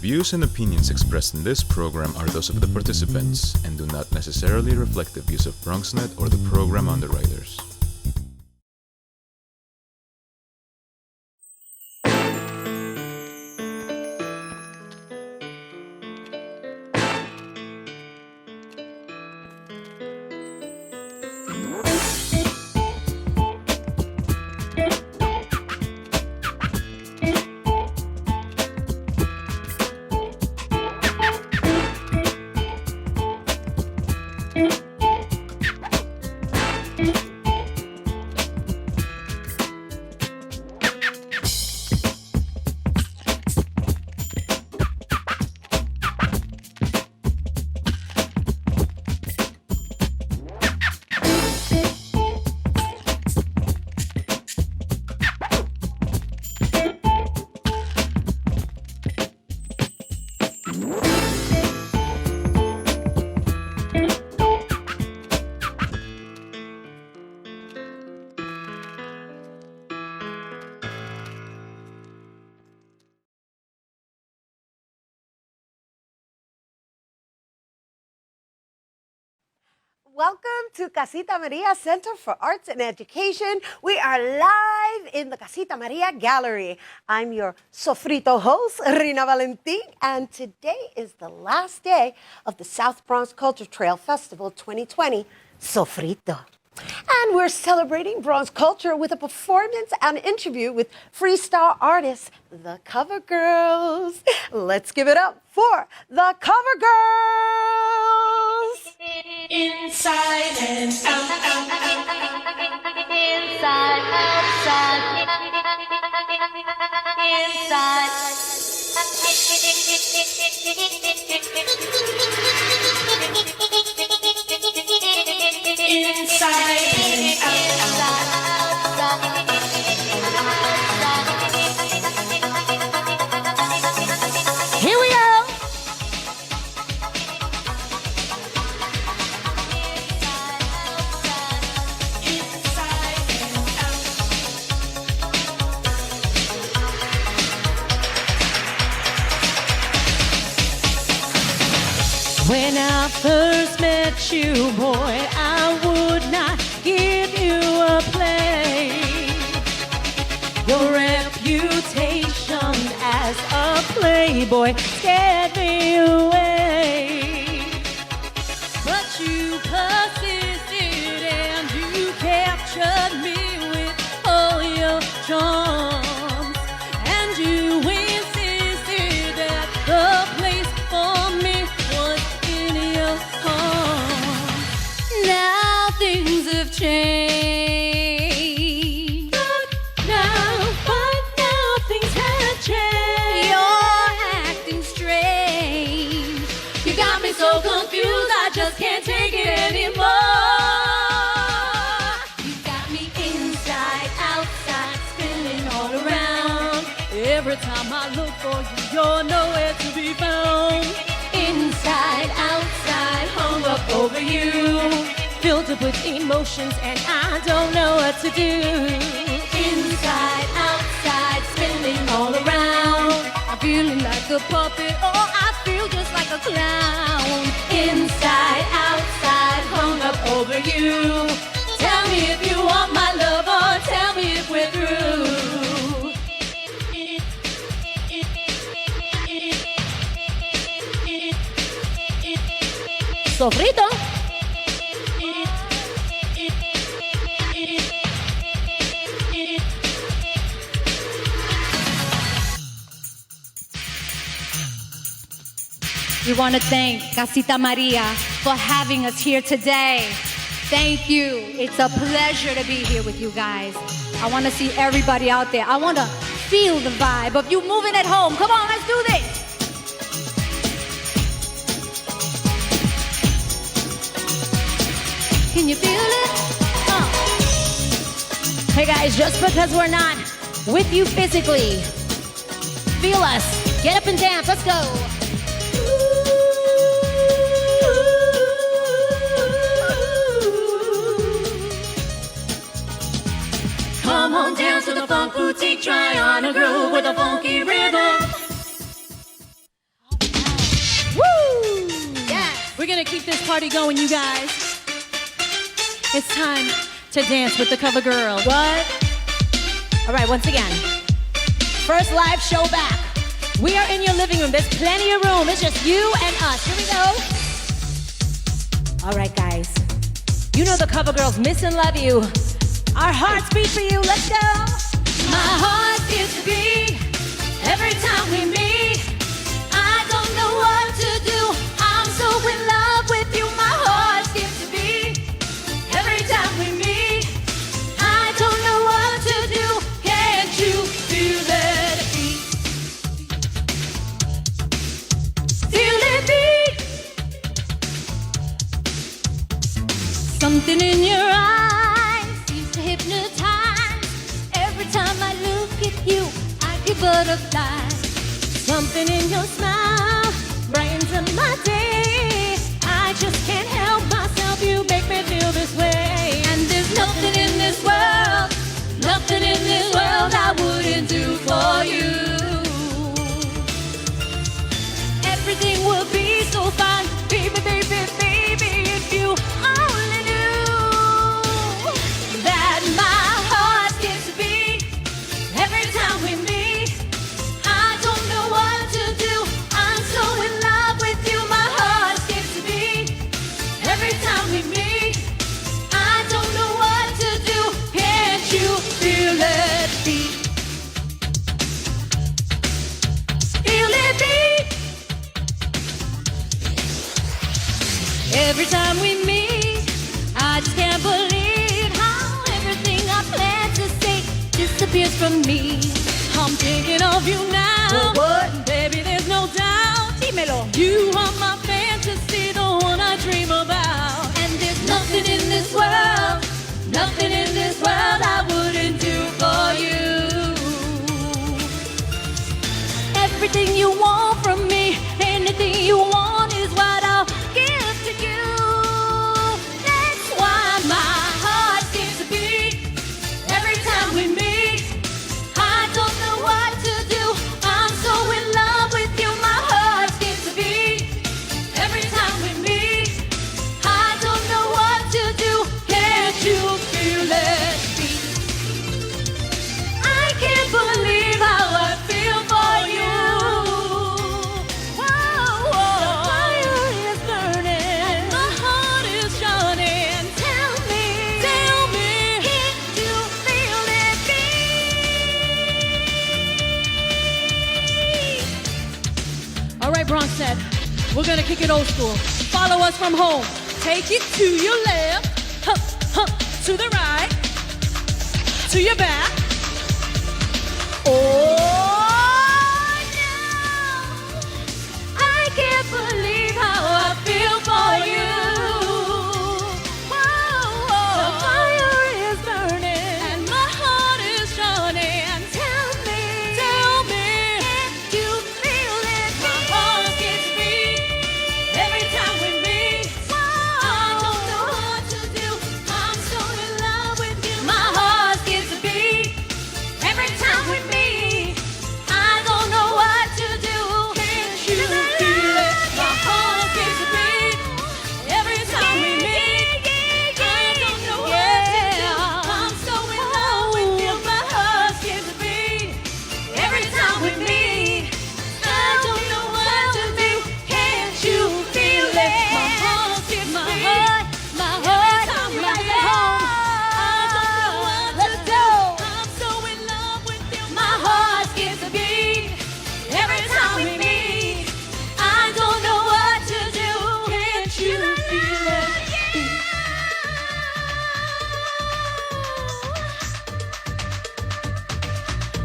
views and opinions expressed in this program are those of the participants and do not necessarily reflect the views of BronxNet or the program underwriters. Welcome to Casita Maria Center for Arts and Education. We are live in the Casita Maria Gallery. I'm your sofrito host, Rina Valentin, and today is the last day of the South Bronx Culture Trail Festival 2020, Sofrito. And we're celebrating Bronx culture with a performance and interview with Freestyle artists, the Cover Girls. Let's give it up for the Cover Girls. Inside and out, out, out. Inside, outside. Inside. Inside and out, Here we go. When I first met you, boy, I would not give you a play. Your reputation as a playboy scared me away. But you persisted and you captured me with all your charms. And you insisted that the place for me was in your arms. Now things have changed. But now things have changed. You're acting strange. You got me so confused, I just can't take it anymore. You got me inside, outside, spinning all around. Every time I look for you, you're nowhere to be found. Inside, outside, hung up over you. Filled up with emotions and I don't know what to do. Inside, outside, spinning all around. I'm feeling like a puppet, or I feel just like a clown. Inside, outside, hung up over you. Tell me if you want my love, or tell me if we're through. Sofrito. We want to thank Casita Maria for having us here today. Thank you. It's a pleasure to be here with you guys. I want to see everybody out there. I want to feel the vibe of you moving at home. Come on, let's do this. Can you feel it? Hey guys, just because we're not with you physically, feel us. Get up and dance. Let's go. Come on down to the funk boutique, try on a groove with a funky rhythm. gonna keep this party going, you guys. It's time to dance with the cover girl. What? All right, once again. First live show back. We are in your living room. There's plenty of room. It's just you and us. Here we go. All right, guys. You know the cover girls miss and love you. Our hearts beat for you. Let's go. My heart skips a beat every time we meet. I don't know what to do. I'm so in love with you. My heart skips a beat every time we meet. I don't know what to do. Can't you feel that beat? Feel it beat. Something in your eyes seems to hypnotize. Every time I look at you, I get butterflies. Something in your smile brightens my day. I just can't help myself. You make me feel this way. And there's nothing in this world, nothing in this world I wouldn't do for you. Everything would be so fine, baby, baby, baby, if you only knew that my heart skips a beat every time we meet. I don't know what to do. I'm so in love with you. My heart skips a beat every time we meet. I don't know what to do. Can't you feel it beat? Feel it beat. Every time we meet, I just can't believe how everything I planned to say disappears from me. I'm thinking of you now. What? Baby, there's no doubt. Dímelo. You are my fantasy, the one I dream about. And there's nothing in this world, nothing in this world I wouldn't do for you. Everything you want from me, anything you want is what I'll give to you. That's why my heart skips a beat every time we meet. I don't know what to do. I'm so in love with you. My heart skips a beat every time we meet. I don't know what to do. Can't you feel it beat? I can't believe how I feel for you. Whoa, whoa. The fire is burning and my heart is shining. Tell me, can't you feel it beat? All right, Bronx said, we're gonna kick it old school. Follow us from home. Take it to your left, huh, huh, to the right, to your back. Oh, no. I can't believe how I feel for you. Whoa, whoa. The fire is burning and my heart is shining. Tell me, can't you feel it? My heart gets beat every time we meet. I don't know what to do. I'm so in love with you. My heart gets a beat every time we meet. I don't know what to do. Can't you feel it? My heart gets a beat every time we meet. I don't know what to do. I'm so in love with you. My heart gets a beat every time we meet. I don't know what to do. Can't you feel it? My heart gets a beat every time we meet. I don't know what to do. I'm so in love with you. My heart skips a beat every time we meet. I don't know what to do. Can't you feel it?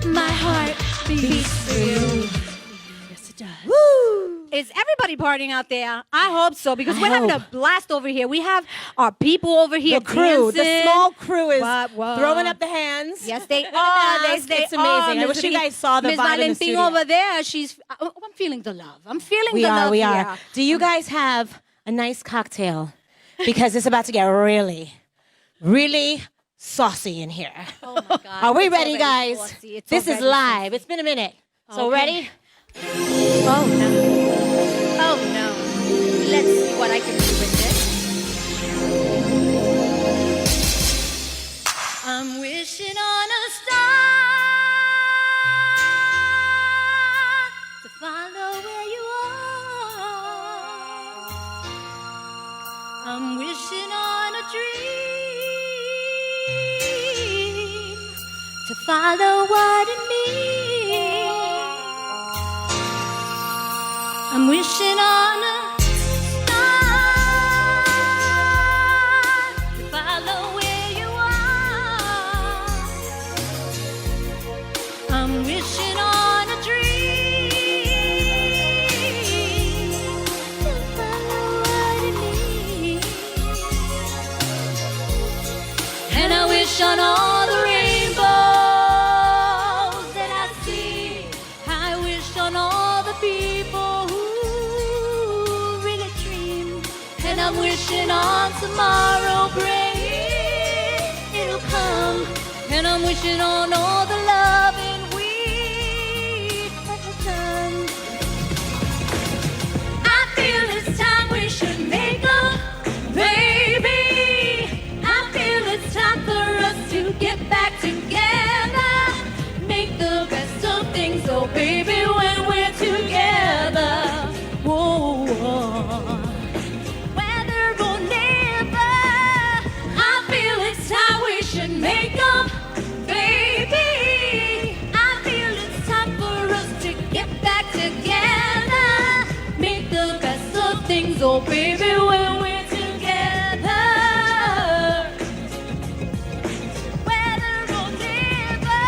My heart beats for you. Yes, it does. Woo! Is everybody partying out there? I hope so, because I we're having a hope. blast over here. We have our people over here The crew, dancing. the small crew is What? throwing up the hands. Yes, they Look at are. the mask. It's amazing. I wish you guys saw the Miss vibe in the Valentin studio. over there. She's. Oh, I'm feeling the love. I'm feeling We the are, love. we are. here. Do you guys have a nice cocktail? Because it's about to get really, really saucy in here. Oh my God. Are we It's ready, already guys? saucy. It's This is already live. saucy. It's been a minute. So Okay. ready? Oh no. Oh no. Let's see what I can do with this. I'm wishing on a star to follow where you are. I'm wishing on a dream to follow what it means. I'm wishing on a star to follow where you are. I'm wishing on a dream to follow what it means. And I wish on all the rainbows that I see. I wish on all the people who really dream. And I'm wishing on tomorrow, praying it'll come. And I'm wishing on all the loving we have done. I feel it's time we should make up, baby. I feel it's time for us to get back together. Make the best of things, oh baby, when we're together. Whoa, whoa. Whether or never, I feel it's time we should make up, baby. I feel it's time for us to get back together. Make the best of things, oh baby, when we're together. Whether or never,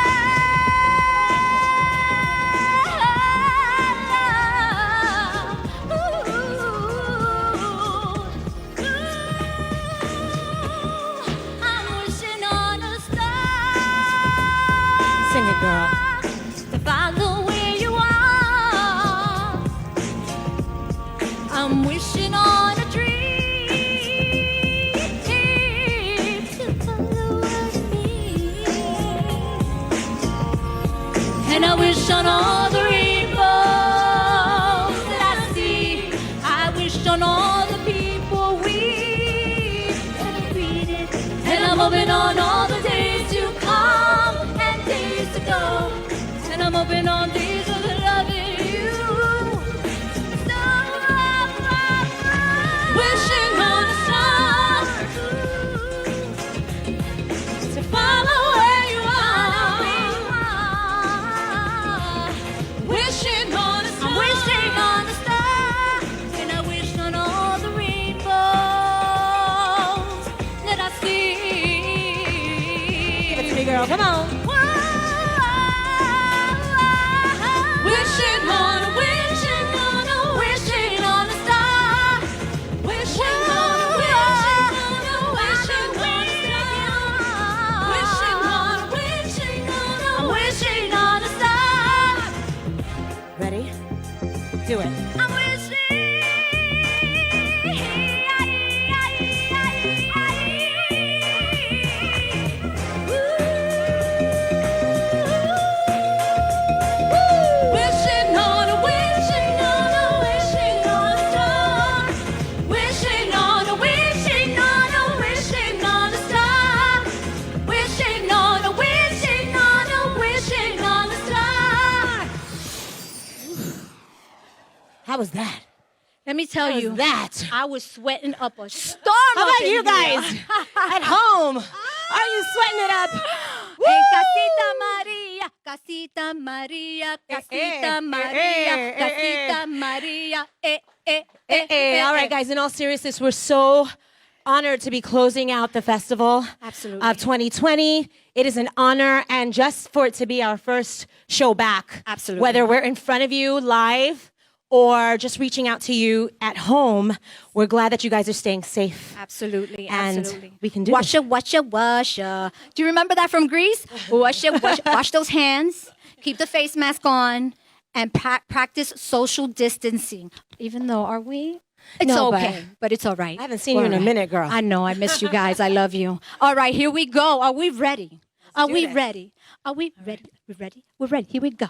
I'm wishing on a star. Sing it, girl. To follow where you are. I'm wishing on a dream to follow what it means. And I wish on all the rainbows that I see. I wish on all the people we have greeted. And I'm hoping on all the days to come and days to go. And I'm hoping on days of loving you. So wishing on a star to follow where you are. Wishing on a star. I'm wishing on a star. And I wish on all the rainbows that I see. Give it to me, girl. Come on. Wishing on a, wishing on a, wishing on a star. Wishing on a, wishing on a, wishing on a star. Wishing on a, wishing on a, wishing on a star. Ready? Do it. I'm wishing. Wishing on a, wishing on a, wishing on a star. Wishing on a, wishing on a, wishing on a star. Wishing on a, wishing on a, wishing on a star. How was that? Let me tell How was you, that? I was sweating up a storm. How up about in you here. guys at home? Are you sweating it up? En Casita Maria, Casita Maria, Casita Maria, Casita Maria, All right, guys, in all seriousness, we're so honored to be closing out the festival Absolutely. of 2020. It is an honor, and just for it to be our first show back, Absolutely. whether we're in front of you live or just reaching out to you at home, we're glad that you guys are staying safe. Absolutely, And absolutely. we can do Washa, washa, washa. Do you remember that from Greece? Washa, washa. Wash those hands, keep the face mask on, and practice social distancing. Even though, are we? It's No, okay, but it's all right. I haven't seen you in a minute, girl. I know, I missed you guys. I love you. All right, here we go. Are we ready? Are do we this. ready? Are we ready? We're ready? We're ready. Here we go.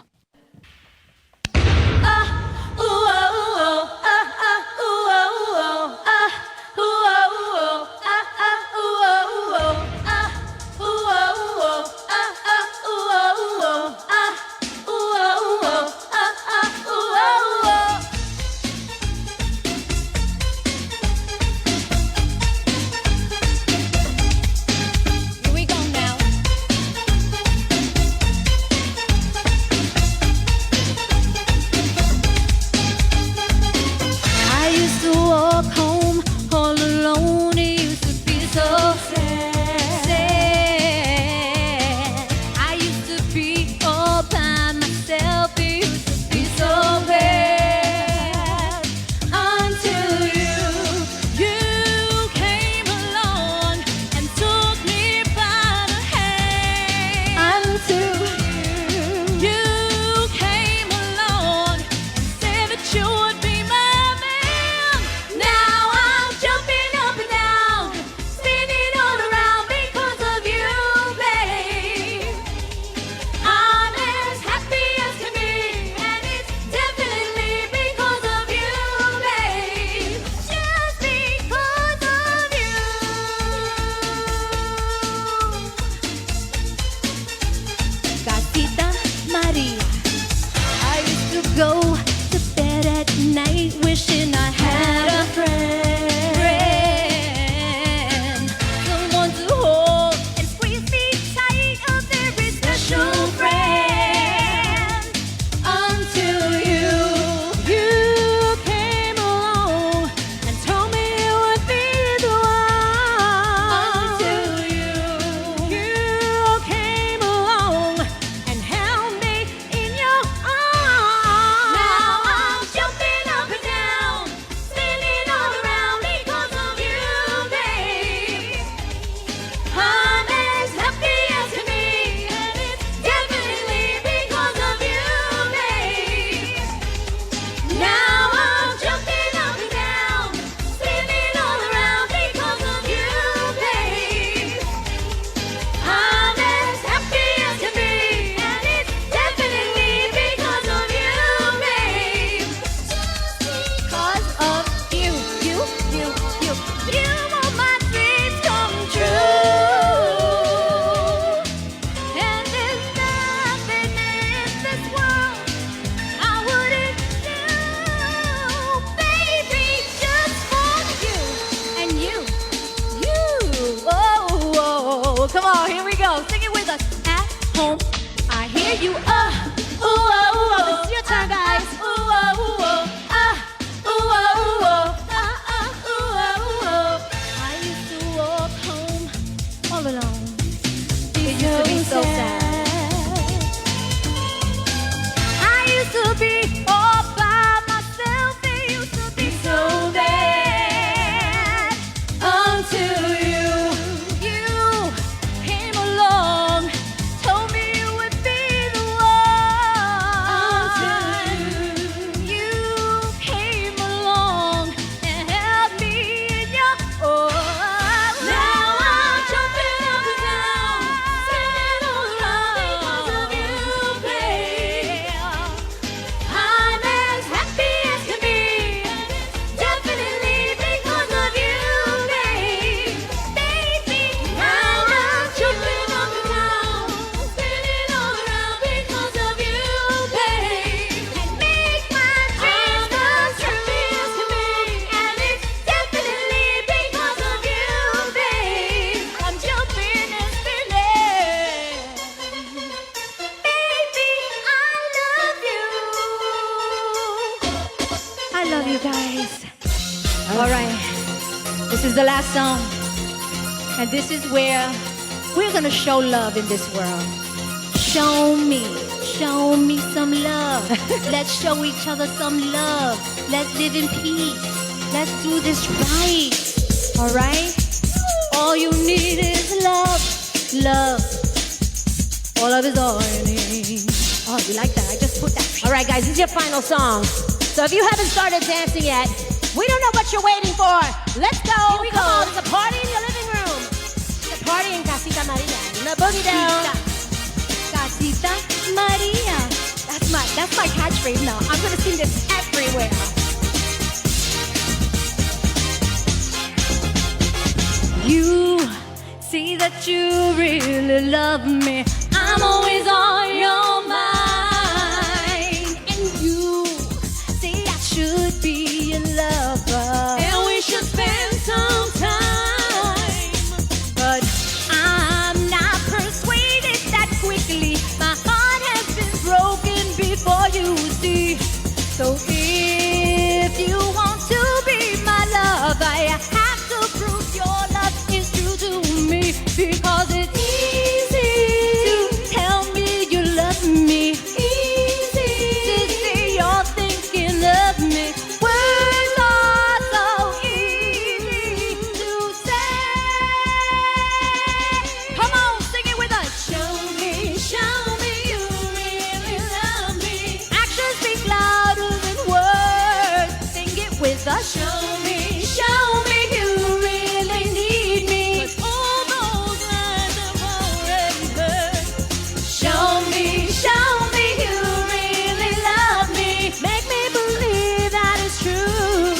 home. I hear you, ooh, oh, ooh, oh. It's your turn, guys. Ooh, oh, ooh, oh. Ooh, oh, ooh, oh. Ooh, oh, ooh, oh. I used to walk home all alone. It used to be so sad. I used to be all by myself. It used to be so bad until you came along, told me you would be the one. Until you came along and held me in your arms. Now I'm jumping up and down, spinning all around because of you, babe. I'm as happy as can be, definitely because of you, babe. Baby, now I'm jumping up and down, spinning all around because of you, babe. And make my dreams come true, and it's definitely because of you, babe. I'm jumping and spinning. Baby, I love you guys. All right. This is the last song. And this is where we're going to show love in this world. Show me some love. Let's show each other some love. Let's live in peace. Let's do this right. All right? All you need is love. Love. All love is all you need. Oh, you like that? I just put that. All right, guys, this is your final song. So if you haven't started dancing yet, we don't know what you're waiting for. Let's go. Here we go. It's a party in your living room. It's a party in Casita Maria. Una boogie down. Casita Maria. That's my catchphrase now. I'm gonna sing this everywhere. you see that you really love me. I'm always on your mind. And you say I should be your lover, and we should spend some time. But I'm not persuaded that quickly. My heart has been broken before you see. So if you want to be my lover, I have to prove your love is true to me. Because it's easy to tell me you love me, easy to say you're thinking of me. Words are so easy to say. Come on, sing it with us. Show me you really love me. Actions speak louder than words. Sing it with us. Show me you really need me. 'Cause all those lines I've already heard. Show me you really love me. Make me believe that it's true.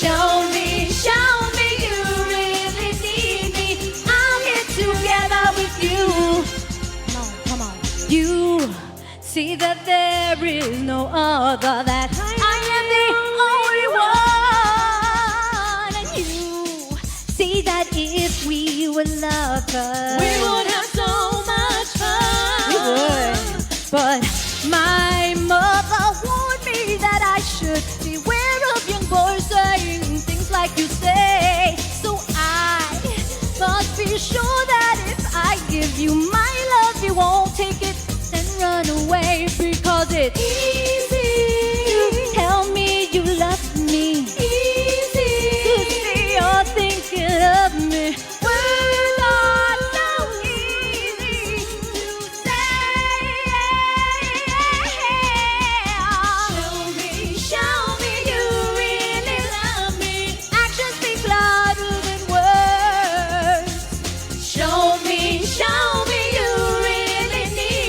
Show me you really need me. I'll get together with you. Come on. You see that there is no other, that I am the only one. And you see that if we were lovers, we would have so much fun. We would. But my mother warned me that I should beware of young boys saying things like you say. So I must be sure that if I give you my love, you won't take it and run away. Because it's easy to tell me you love me, easy to say you're thinking of me. Words are so easy to say. Show me you really love me. Actions speak louder than words. Show me you really need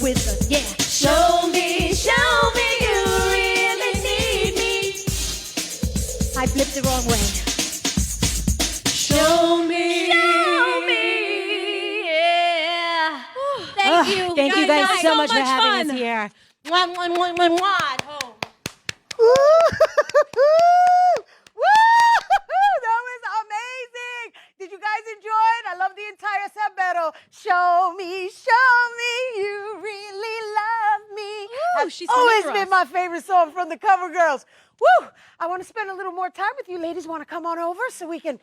with us. Yeah. Show me you really need me. I flipped the wrong way. Show me. Yeah. Thank you. Thank you guys so much for having fun. us here. Mwah, mwah, mwah, mwah, mwah. Oh. That was amazing. Did you guys enjoy it? I love the entire set battle. Show me, you really love me. Has she's always humming for been us. my favorite song from the Cover Girls. Woo! I want to spend a little more time with you ladies. Want to come on over so we can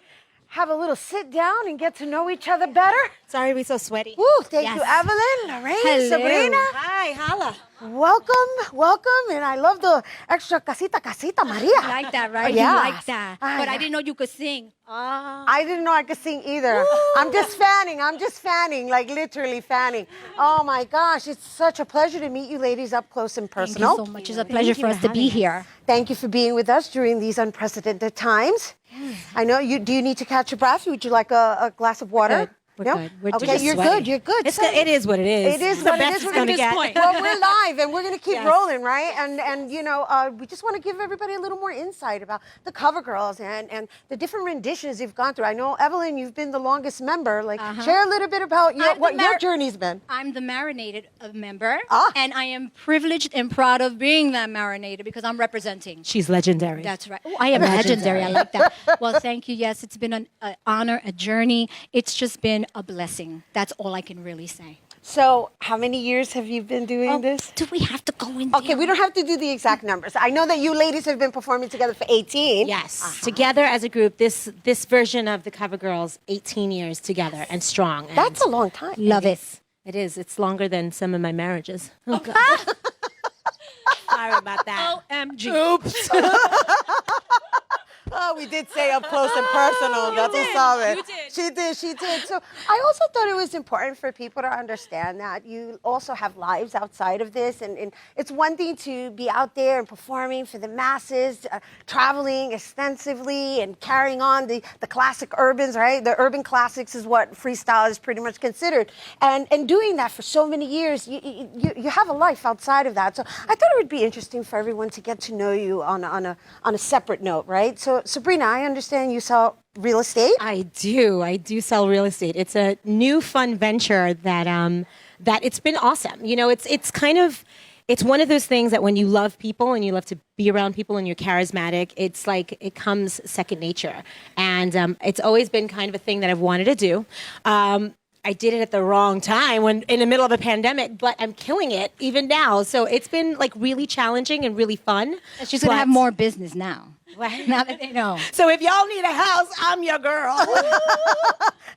have a little sit down and get to know each other better? Sorry we're so sweaty. Woo! Thank you, Evelyn, Lorraine, Hello. Sabrina. Hi, holla. Welcome, and I love the extra casita Maria. You like that, right? Yeah. You like that. Ah, But yeah. I didn't know you could sing. I didn't know I could sing either. I'm just fanning, like literally fanning. Oh my gosh, it's such a pleasure to meet you ladies up close and Thank personal. you so much. It's a pleasure for us to be here. Thank you for being with us during these unprecedented times. I know you. Do you need to catch your breath? Would you like a glass of water? We're No? good. We're Okay, just you're sweaty. good. You're good. It is what it is. It is It's the what it best is. it's We're gonna at get. this point. Well, we're live and we're going to keep Yes. rolling, right? And you know, we just want to give everybody a little more insight about the Cover Girls and the different renditions you've gone through. I know, Evelyn, you've been the longest member. Like, share a little bit about what your journey's been. I'm the marinated member, Ah. and I am privileged and proud of being that marinated because I'm representing. She's legendary. That's right. Oh, I am legendary. I like that. Well, thank you. Yes, it's been an honor, a journey. It's just been a blessing. That's all I can really say. So, how many years have you been doing this? Do we have to go in Okay, we don't have to do the exact numbers. I know that you ladies have been performing together for 18. Yes. Together as a group, this version of the Cover Girls, 18 years together and strong. And That's a long time. Love it. It is. It's longer than some of my marriages. Oh, God. Sorry about that. OMG. Oops. Oh, we did say up close and personal. That's a solid. You did. She did. So I also thought it was important for people to understand that you also have lives outside of this. And it's one thing to be out there and performing for the masses, traveling extensively and carrying on the classic urbans, right? The urban classics is what freestyle is pretty much considered. And doing that for so many years, you have a life outside of that. So I thought it would be interesting for everyone to get to know you on a separate note, right? So Sabrina, I understand you sell real estate. I do sell real estate. It's a new fun venture that it's been awesome. You know, it's kind of, it's one of those things that when you love people and you love to be around people and you're charismatic, it's like it comes second nature. And it's always been kind of a thing that I've wanted to do. I did it at the wrong time when in the middle of a pandemic, but I'm killing it even now. So it's been like really challenging and really fun. She's going to have more business now. Now that they know. So if y'all need a house, I'm your girl.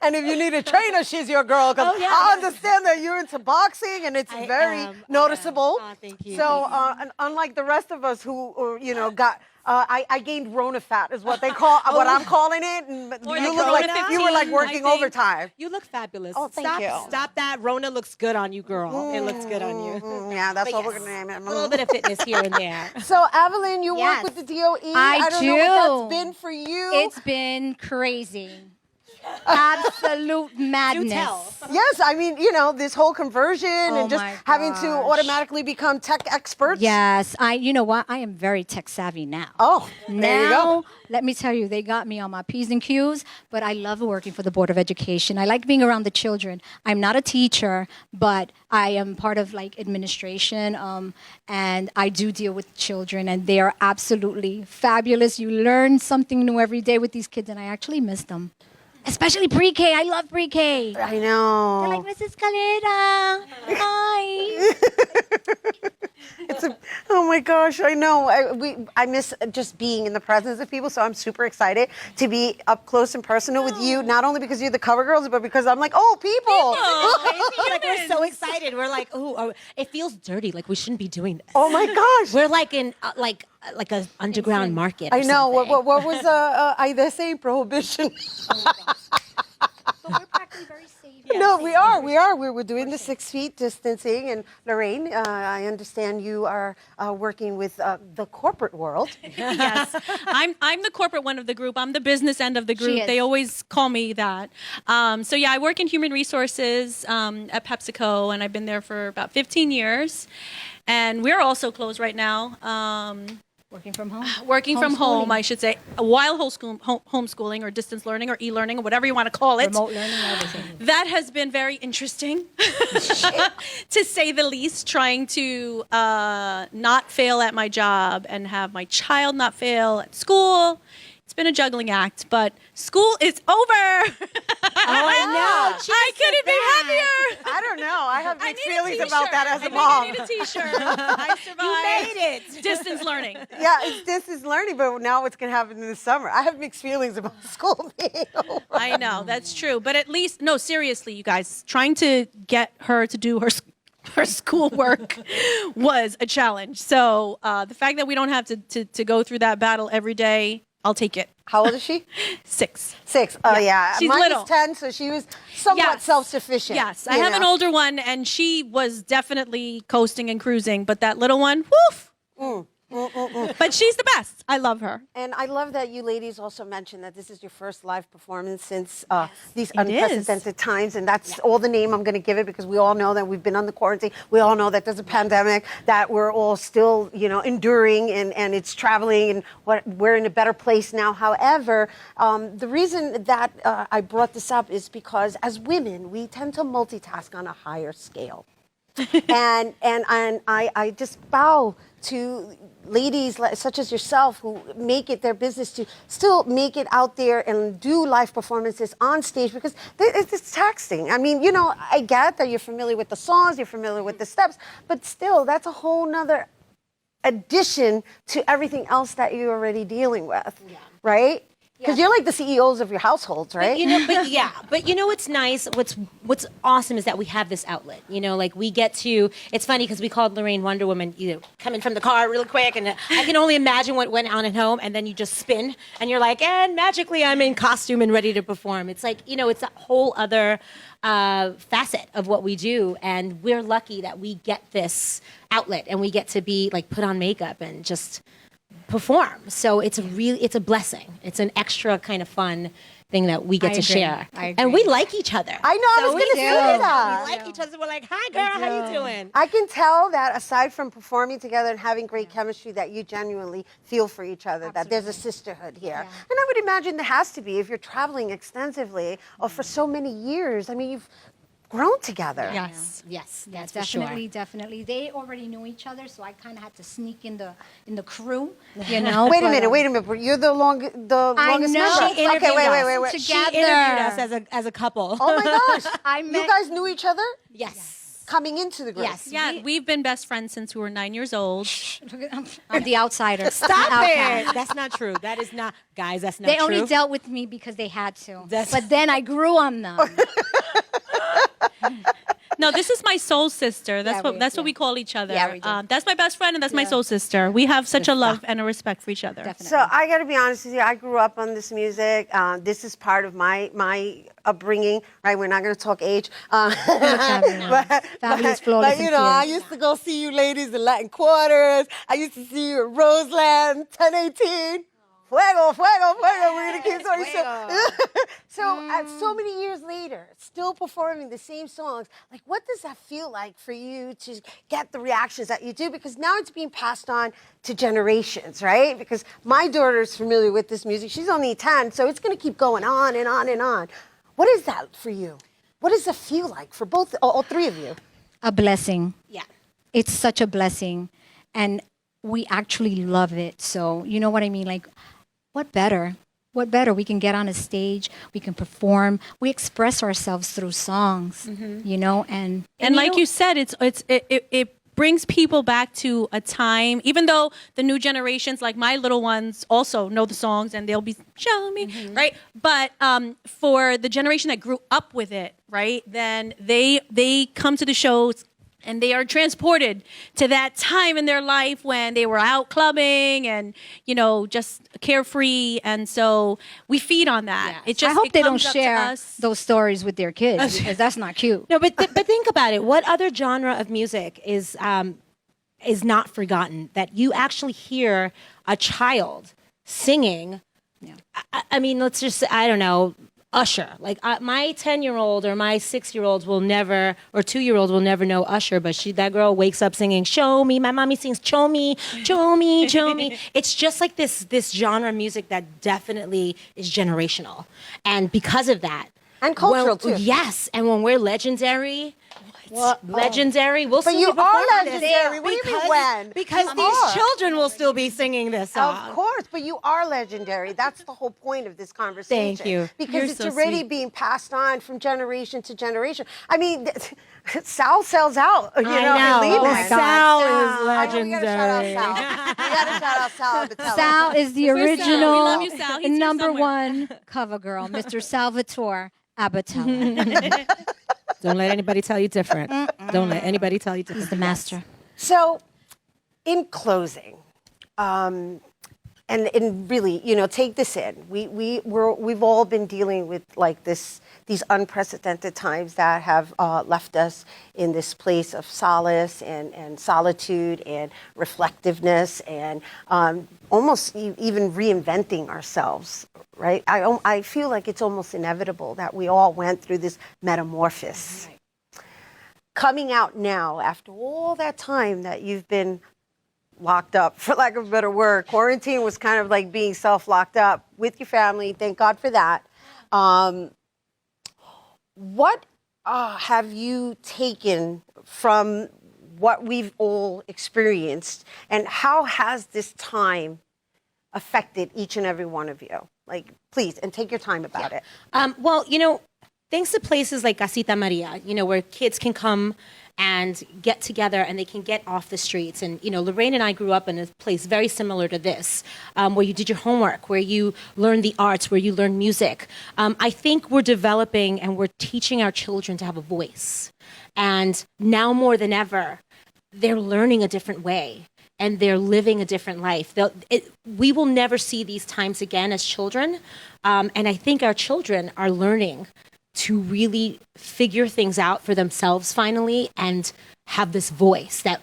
And if you need a trainer, she's your girl. Because Oh, yeah. I understand that you're into boxing, and it's I very am. noticeable. Oh, thank you. So, and unlike the rest of us who got. I gained Rona fat, is what they call what I'm calling it. And you look like you were like working overtime. You look fabulous. Oh, thank you. Stop that. Rona looks good on you, girl. It looks good on you. Yeah, that's But what we're yes, gonna name it. A little bit of fitness here and there. So, Evelyn, you Yes. work with the DOE. I don't know what do. that's been for you. It's been crazy. Absolute madness. tell. Yes, I mean, this whole conversion and just my having to gosh. automatically become tech experts. Yes, you know what? I am very tech savvy now. Oh, there you go. Now, let me tell you, they got me on my P's and Q's, but I love working for the Board of Education. I like being around the children. I'm not a teacher, but I am part of like administration, and I do deal with children, and they are absolutely fabulous. You learn something new every day with these kids, and I actually miss them. Especially pre-K. I love pre-K. I know. They're like, Mrs. Calera, hi. Oh my gosh, I know. I miss just being in the presence of people, so I'm super excited to be up close and personal with you, not only because you're the Cover Girls, but because I'm like, oh, people. Like we're so excited. We're like, oh, it feels dirty. Like we shouldn't be doing this. Oh my gosh. We're like in like an underground market. I know. Something. What was I they say prohibition? But we're practically very safe. No, we are. We're doing the 6 feet distancing. And Lorraine, I understand you are working with the corporate world. Yes, I'm the corporate one of the group. I'm the business end of the group. is. They always call me that. So yeah, I work in human resources at PepsiCo, and I've been there for about 15 years. And we're also closed right now. Working from home. Working from home, I should say, while homeschooling or distance learning or e-learning or whatever you want to call it. Remote learning, everything. That has been very interesting, to say the least, trying to not fail at my job and have my child not fail at school. It's been a juggling act, but school is over. I know. I couldn't be happier. I don't know. I have mixed need a feelings about t-shirt. that as a I think mom. I need a t-shirt. I survived. You made it. Distance learning. Yeah, it's distance learning, but now what's going to happen in the summer? I have mixed feelings about school being over. I know, that's true. But at least, no, seriously, you guys, trying to get her to do her schoolwork was a challenge. So the fact that we don't have to go through that battle every day, I'll take it. How old is she? 6. 6. Oh, yeah. She's Mine little. is 10, so she was somewhat Yes. self-sufficient. Yes, I you have an know? older one, and she was definitely coasting and cruising. But that little one, woof. But she's the best. I love her. And I love that you ladies also mentioned that this is your first live performance since these It is. unprecedented times. And that's all the name I'm going to give it, because we all know that we've been on the quarantine. We all know that there's a pandemic, that we're all still, enduring, and it's traveling, and we're in a better place now. However, the reason that I brought this up is because as women, we tend to multitask on a higher scale. and I just bow to ladies such as yourself who make it their business to still make it out there and do live performances on stage, because it's taxing. I mean, I get that you're familiar with the songs, you're familiar with the steps, but still, that's a whole nother addition to everything else that you're already dealing with, right? Because you're like the CEOs of your households, right? But what's nice, what's awesome is that we have this outlet. Like we get to. It's funny because we called Lorraine Wonder Woman. Coming from the car really quick, and I can only imagine what went on at home. And then you just spin, and you're like, and magically I'm in costume and ready to perform. It's like it's a whole other facet of what we do, and we're lucky that we get this outlet, and we get to be like put on makeup and just perform. So it's a blessing. It's an extra kind of fun thing that we get to share. And we like each other. I know, I was going to say that. We like each other. We're like, hi girl, how you doing? I can tell that aside from performing together and having great chemistry, that you genuinely feel for each other, that there's a sisterhood here. And I would imagine there has to be if you're traveling extensively or for so many years. I mean, you've grown together. Yes, that's for Definitely, sure. definitely. They already knew each other, so I kind of had to sneak in the crew, Wait a minute. But you're the longest know. member. She interviewed Okay, wait. She interviewed us as a couple. Oh my gosh. I You met- guys knew each other Yes. coming into the group? Yes. Yeah, we've been best friends since we were 9 years old. I'm the outsider. Stop Outcast. it. That's not true. That is not, guys, that's not They true. only dealt with me because they had to. That's- But then I grew on them. No, this is my soul sister. That's what we call each other. Yeah, we do. That's my best friend, and that's my soul sister. We have such a love and a respect for each other. Definitely. So I got to be honest with you. I grew up on this music. This is part of my upbringing, right? We're not going to talk age. Family is flawless But, and I pure. used to go see you ladies in Latin Quarters. I used to see you at Roseland, 1018. Fuego, fuego, fuego. We're going to keep going. So many years later, still performing the same songs, like what does that feel like for you to get the reactions that you do? Because now it's being passed on to generations, right? Because my daughter is familiar with this music. She's only 10, so it's going to keep going on and on and on. What is that for you? What does it feel like for all three of you? A blessing. Yeah. It's such a blessing. And we actually love it. So, you know what I mean? Like, what better? What better? We can get on a stage, we can perform, we express ourselves through songs, and Like you said, it brings people back to a time, even though the new generations, like my little ones, also know the songs and they'll be showing me, right? But for the generation that grew up with it, right, then they come to the shows and they are transported to that time in their life when they were out clubbing and, just carefree. And so we feed on that. Yes. I hope it they don't comes up to share us. those stories with their kids because that's not cute. No, but think about it. What other genre of music is not forgotten that you actually hear a child singing? Yeah. I mean, let's just say, I don't know, Usher. Like my 10-year-old or my 6-year-old will never, or 2-year-old will never know Usher, but that girl wakes up singing "Show Me." My mommy sings "Show Me, show me, show me." It's just like this genre of music that definitely is generational, and because of that, And cultural, too. Yes, and when we're legendary. Legendary. We'll But still you be are performing this. legendary. What do you mean when? Because You these are. children will still be singing this song. Of course, but you are legendary. That's the whole point of this conversation. Thank you. Because You're it's so already sweet. being passed on from generation to generation. I mean, Sal sells out. You know, know. in Lehman. Oh my God. Sal is I know we gotta shout legendary. out Sal. We gotta shout out Sal. But Sal is the Where's Sal? We original love you, Sal. He's here number somewhere. one cover girl, Mr. Salvatore Abatella. Don't let anybody tell you different. Don't let anybody tell you different. He's the master. So, in closing, and really, take this in. We've all been dealing with like these unprecedented times that have left us in this place of solace and solitude and reflectiveness and almost even reinventing ourselves. Right? I feel like it's almost inevitable that we all went through this metamorphosis. Right. Coming out now after all that time that you've been locked up, for lack of a better word. Quarantine was kind of like being self-locked up with your family. Thank God for that. What have you taken from what we've all experienced, and how has this time affected each and every one of you? Like, please, and take your time about it. Well, thanks to places like Casita Maria, where kids can come and get together and they can get off the streets. And, Lorraine and I grew up in a place very similar to this, where you did your homework, where you learned the arts, where you learned music. I think we're developing and we're teaching our children to have a voice. And now more than ever, they're learning a different way. And they're living a different life. We will never see these times again as children. And I think our children are learning to really figure things out for themselves finally and have this voice that,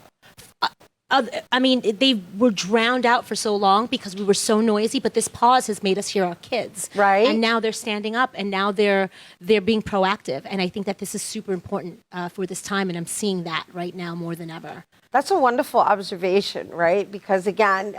they were drowned out for so long because we were so noisy, but this pause has made us hear our kids. Right. And now they're standing up and now they're being proactive. And I think that this is super important for this time. And I'm seeing that right now more than ever. That's a wonderful observation, right? Because again,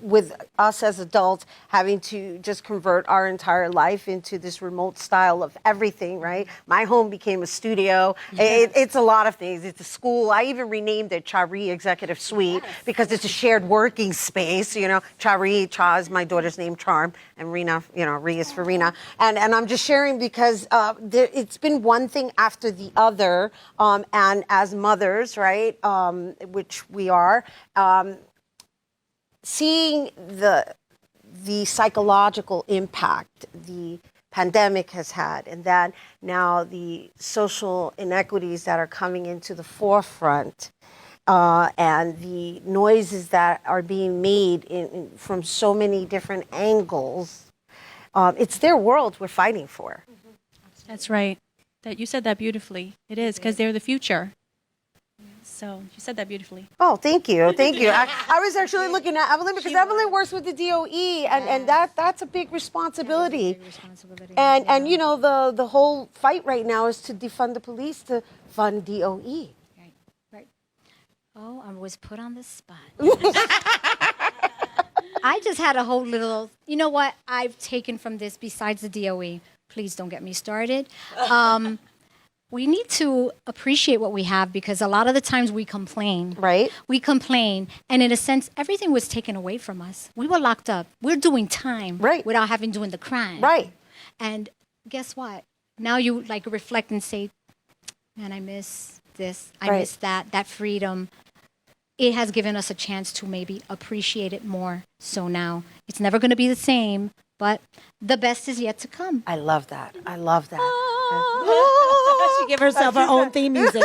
with us as adults having to just convert our entire life into this remote style of everything, right? My home became a studio. It's a lot of things. It's a school. I even renamed it Chari Executive Suite because it's a shared working space. Chari, Cha is my daughter's name, Charm, and Rena, Ree is for Rena. And I'm just sharing because it's been one thing after the other, and as mothers, right? Which we are, seeing the psychological impact the pandemic has had, and then now the social inequities that are coming into the forefront, and the noises that are being made from so many different angles. It's their world we're fighting for. That's right. That you said that beautifully. It is, because they're the future. So you said that beautifully. Oh, thank you. Thank you. I was actually looking at Evelyn because Evelyn works with the DOE, and that's a big responsibility. And the whole fight right now is to defund the police, to fund DOE. Right. Oh, I was put on the spot. I just had a whole little, what I've taken from this besides the DOE. Please don't get me started. We need to appreciate what we have because a lot of the times we complain. Right. We complain. And in a sense, everything was taken away from us. We were locked up. We're doing time. Right. Without having doing the crime. Right. And guess what? Now you reflect and say, man, I miss this. I miss that freedom. It has given us a chance to maybe appreciate it more. So now it's never going to be the same, but the best is yet to come. I love that. I love that. She give herself her own theme music.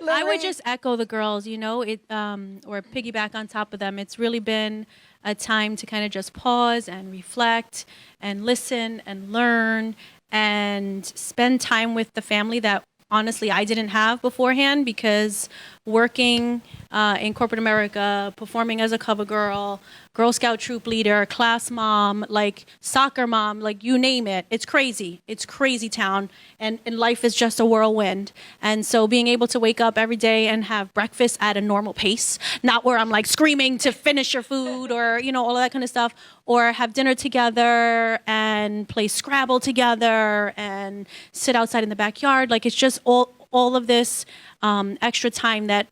I would just echo the girls, or piggyback on top of them. It's really been a time to kind of just pause and reflect and listen and learn and spend time with the family that honestly I didn't have beforehand, because working in corporate America, performing as a cover girl, Girl Scout troop leader, class mom, like soccer mom, like you name it. It's crazy. It's crazy town. And life is just a whirlwind. And so being able to wake up every day and have breakfast at a normal pace, not where I'm like screaming to finish your food or, all of that kind of stuff, or have dinner together and play Scrabble together and sit outside in the backyard. Like it's just all of this extra time that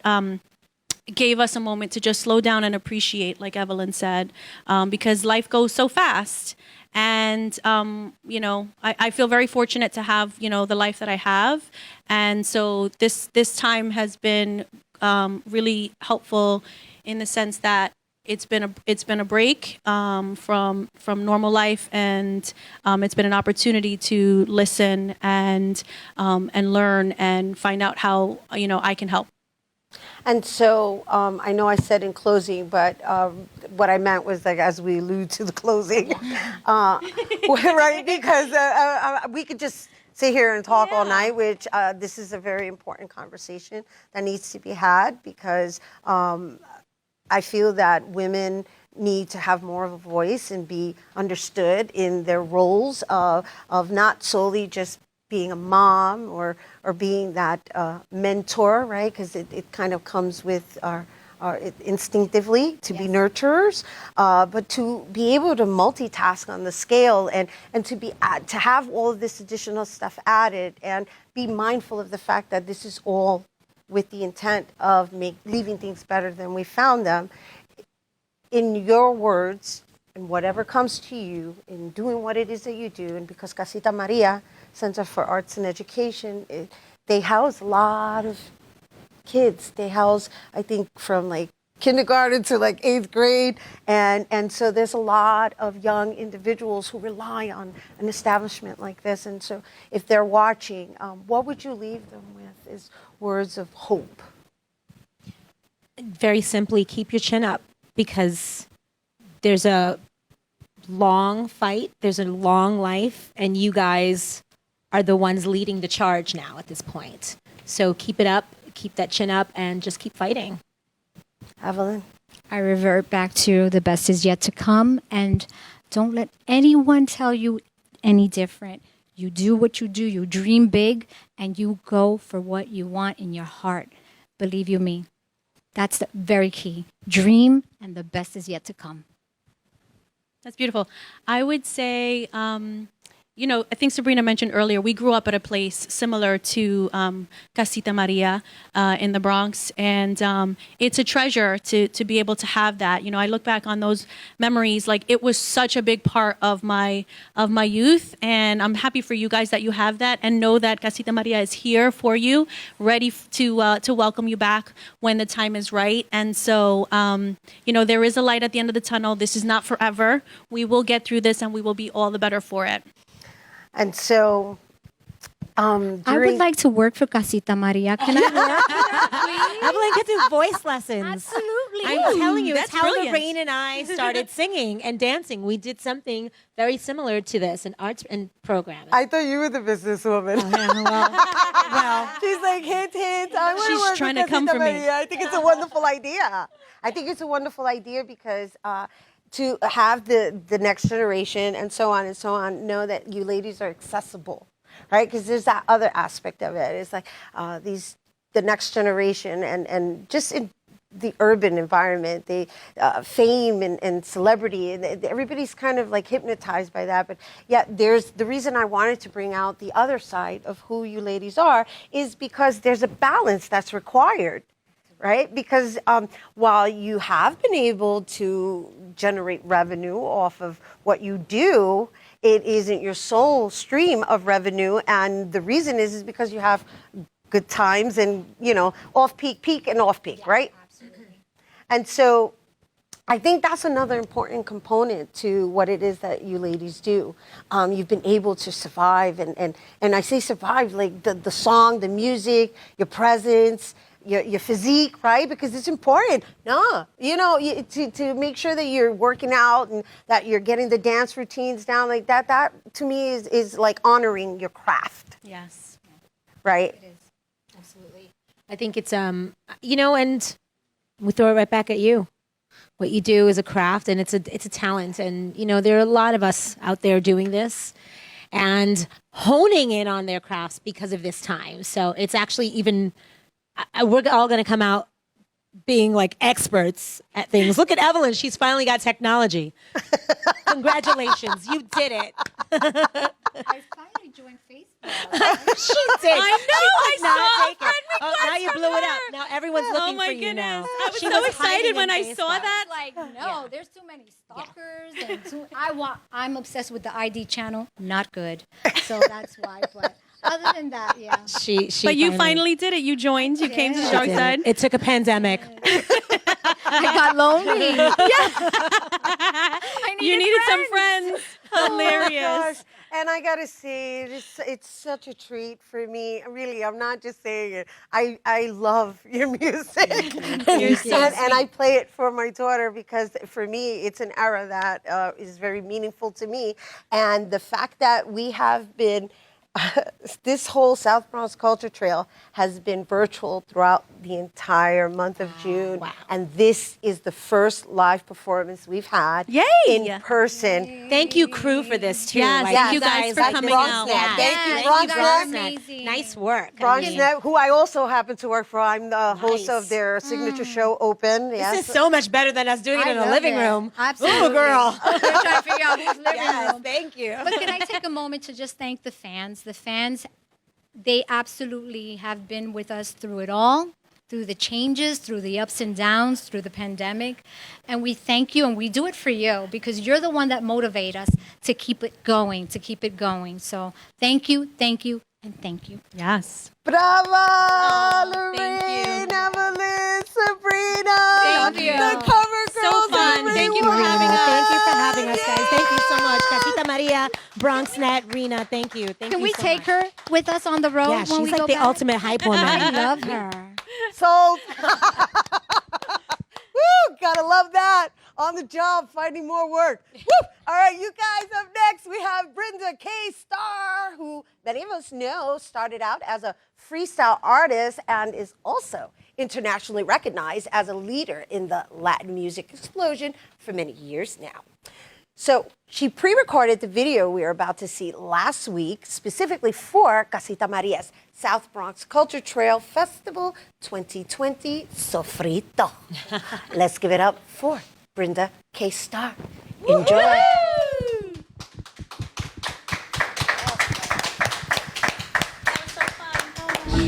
gave us a moment to just slow down and appreciate, like Evelyn said, because life goes so fast. And, I feel very fortunate to have, the life that I have. And so this time has been really helpful in the sense that it's been a break from normal life, and it's been an opportunity to listen and learn and find out how I can help. And so I know I said in closing, but what I meant was like as we allude to the closing, right? Because we could just sit here and talk all night, which this is a very important conversation that needs to be had, because I feel that women need to have more of a voice and be understood in their roles of not solely just being a mom or being that mentor, right? Because it kind of comes with our instinctively to be nurturers, but to be able to multitask on the scale and to have all of this additional stuff added, and be mindful of the fact that this is all with the intent of leaving things better than we found them. In your words, and whatever comes to you in doing what it is that you do, and because Casita Maria Center for Arts and Education, they house a lot of kids. They house, I think, from like kindergarten to like 8th grade. And so there's a lot of young individuals who rely on an establishment like this. And so if they're watching, what would you leave them with is words of hope? Very simply, keep your chin up, because there's a long fight, there's a long life, and you guys are the ones leading the charge now at this point. So keep it up, keep that chin up, and just keep fighting. Evelyn? I revert back to the best is yet to come, and don't let anyone tell you any different. You do what you do, you dream big, and you go for what you want in your heart. Believe you me, that's the very key. Dream, and the best is yet to come. That's beautiful. I would say, I think Sabrina mentioned earlier, we grew up at a place similar to Casita Maria in the Bronx. And it's a treasure to be able to have that. I look back on those memories, like it was such a big part of my youth. And I'm happy for you guys that you have that, and know that Casita Maria is here for you, ready to welcome you back when the time is right. And so, there is a light at the end of the tunnel. This is not forever. We will get through this, and we will be all the better for it. And so, I would like to work for Casita Maria. Can I work? Evelyn could do voice lessons. Absolutely. I'm telling you, it's That's how brilliant. Lorraine and I started singing and dancing. We did something very similar to this, an arts and program. I thought you were the businesswoman. Well, She's like, hint, hint. I want She's to work trying with to come Casita for me. Maria. I think it's a wonderful idea. I think it's a wonderful idea because to have the next generation and so on know that you ladies are accessible, right? Because there's that other aspect of it. It's like the next generation and just in the urban environment, the fame and celebrity, and everybody's kind of like hypnotized by that. But yeah, there's the reason I wanted to bring out the other side of who you ladies are is because there's a balance that's required. Right? Because while you have been able to generate revenue off of what you do, it isn't your sole stream of revenue. And the reason is because you have good times and, peak and off peak, right? absolutely. And so I think that's another important component to what it is that you ladies do. You've been able to survive, and I say survive, like the song, the music, your presence, your physique, right? Because it's important. No, to make sure that you're working out and that you're getting the dance routines down like that. That to me is like honoring your craft, Yes. right? It is. Absolutely. I think it's, and we throw it right back at you. What you do is a craft and it's a talent. And, there are a lot of us out there doing this and honing in on their crafts because of this time. So it's actually even, we're all going to come out being like experts at things. Look at Evelyn. She's finally got technology. Congratulations. You did it. I finally joined Facebook. She did. I know, She I could not saw take a friend it. Oh, request now you from blew it her. up. Now everyone's looking Oh my for you goodness. now. I was She so hiding excited in when I saw Facebook. that. Like, no, there's too many stalkers. And I'm obsessed with the ID channel. Not good. So that's why. But other than that, yeah. She But you finally did it. You joined. You came to the did. dark did side. it. It took a pandemic. I got lonely. You needed some friends. Hilarious. Gosh. And I gotta say, it's such a treat for me. Really, I'm not just saying it. I love your music, You're so and I play it for my daughter because for me, it's an era that is very meaningful to me. And the fact that we have been. This whole South Bronx Culture Trail has been virtual throughout the entire month of June. Wow. And this is the first live performance we've had Yay! in person. Thank you, crew, for this too. Yes, Like, thank you guys guys for coming out. BronxNet. Thank you, Yes, BronxNet. you guys are amazing. Nice work. BronxNet, who I also happen to work for. I'm the host Nice. of their signature show, Open. This Yes. is so much better than us doing it I in a love living it. room. Absolutely. Ooh, girl. We're trying to figure out whose living Yes, room. thank you. But can I take a moment to just thank the fans? The fans, they absolutely have been with us through it all, through the changes, through the ups and downs, through the pandemic. And we thank you, and we do it for you because you're the one that motivate us to keep it going, So thank you, and thank you. Yes. Brava! thank you. Lorraine, Evelyn, Sabrina! Thank you. The cover girls, fun. Thank you for everyone. having us. Thank you for having us, guys. Thank you so much. Casita Maria, BronxNet, Rena, thank you. Thank Can you we so take much. her with us on the road Yeah, when she's we like go the back? ultimate hype woman. I love her. Sold. Woo! Gotta love that. On the job, finding more work. Woo! All right, you guys, up next, we have Brenda K. Starr, who many of us know started out as a freestyle artist and is also internationally recognized as a leader in the Latin music explosion for many years now. So she pre-recorded the video we are about to see last week, specifically for Casita Maria's South Bronx Culture Trail Festival 2020 Sofrito. Let's give it up for Brenda K. Starr. Enjoy.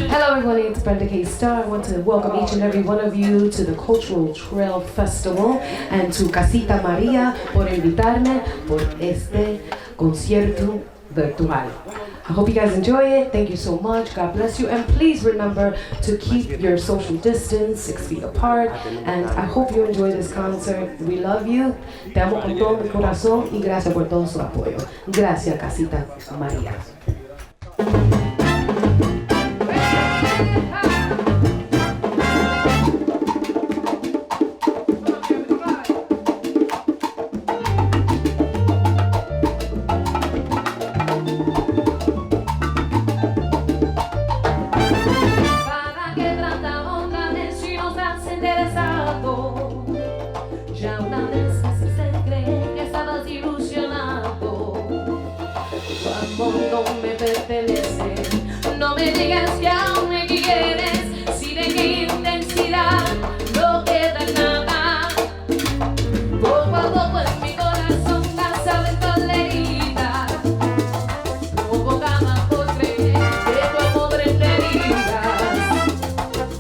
Hello everybody, it's Brenda K. Starr. I want to welcome each and every one of you to the Cultural Trail Festival and to Casita Maria por invitarme por este concierto virtual. I hope you guys enjoy it. Thank you so much. God bless you. And please remember to keep your social distance 6 feet apart. And I hope you enjoy this concert. We love you. Te amo con todo mi corazón y gracias por todo su apoyo. Gracias, Casita Maria. Para quebrar da onda neste nos has endereçado. Já una vez se cree que estabas ilusionado. Tu amor no me pertenece. No me digas que aún me quieres. Si de qué intensidad no queda nada. Poco a poco en mi corazón vas abierto la herida. Provocada por creer que tu amor enterigas.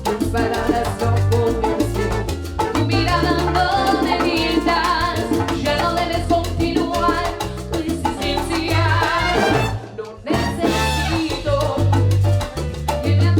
Tus palabras no convencen, tu mirada no me mientas. Ya no debes continuar tu existencia. No necesito que me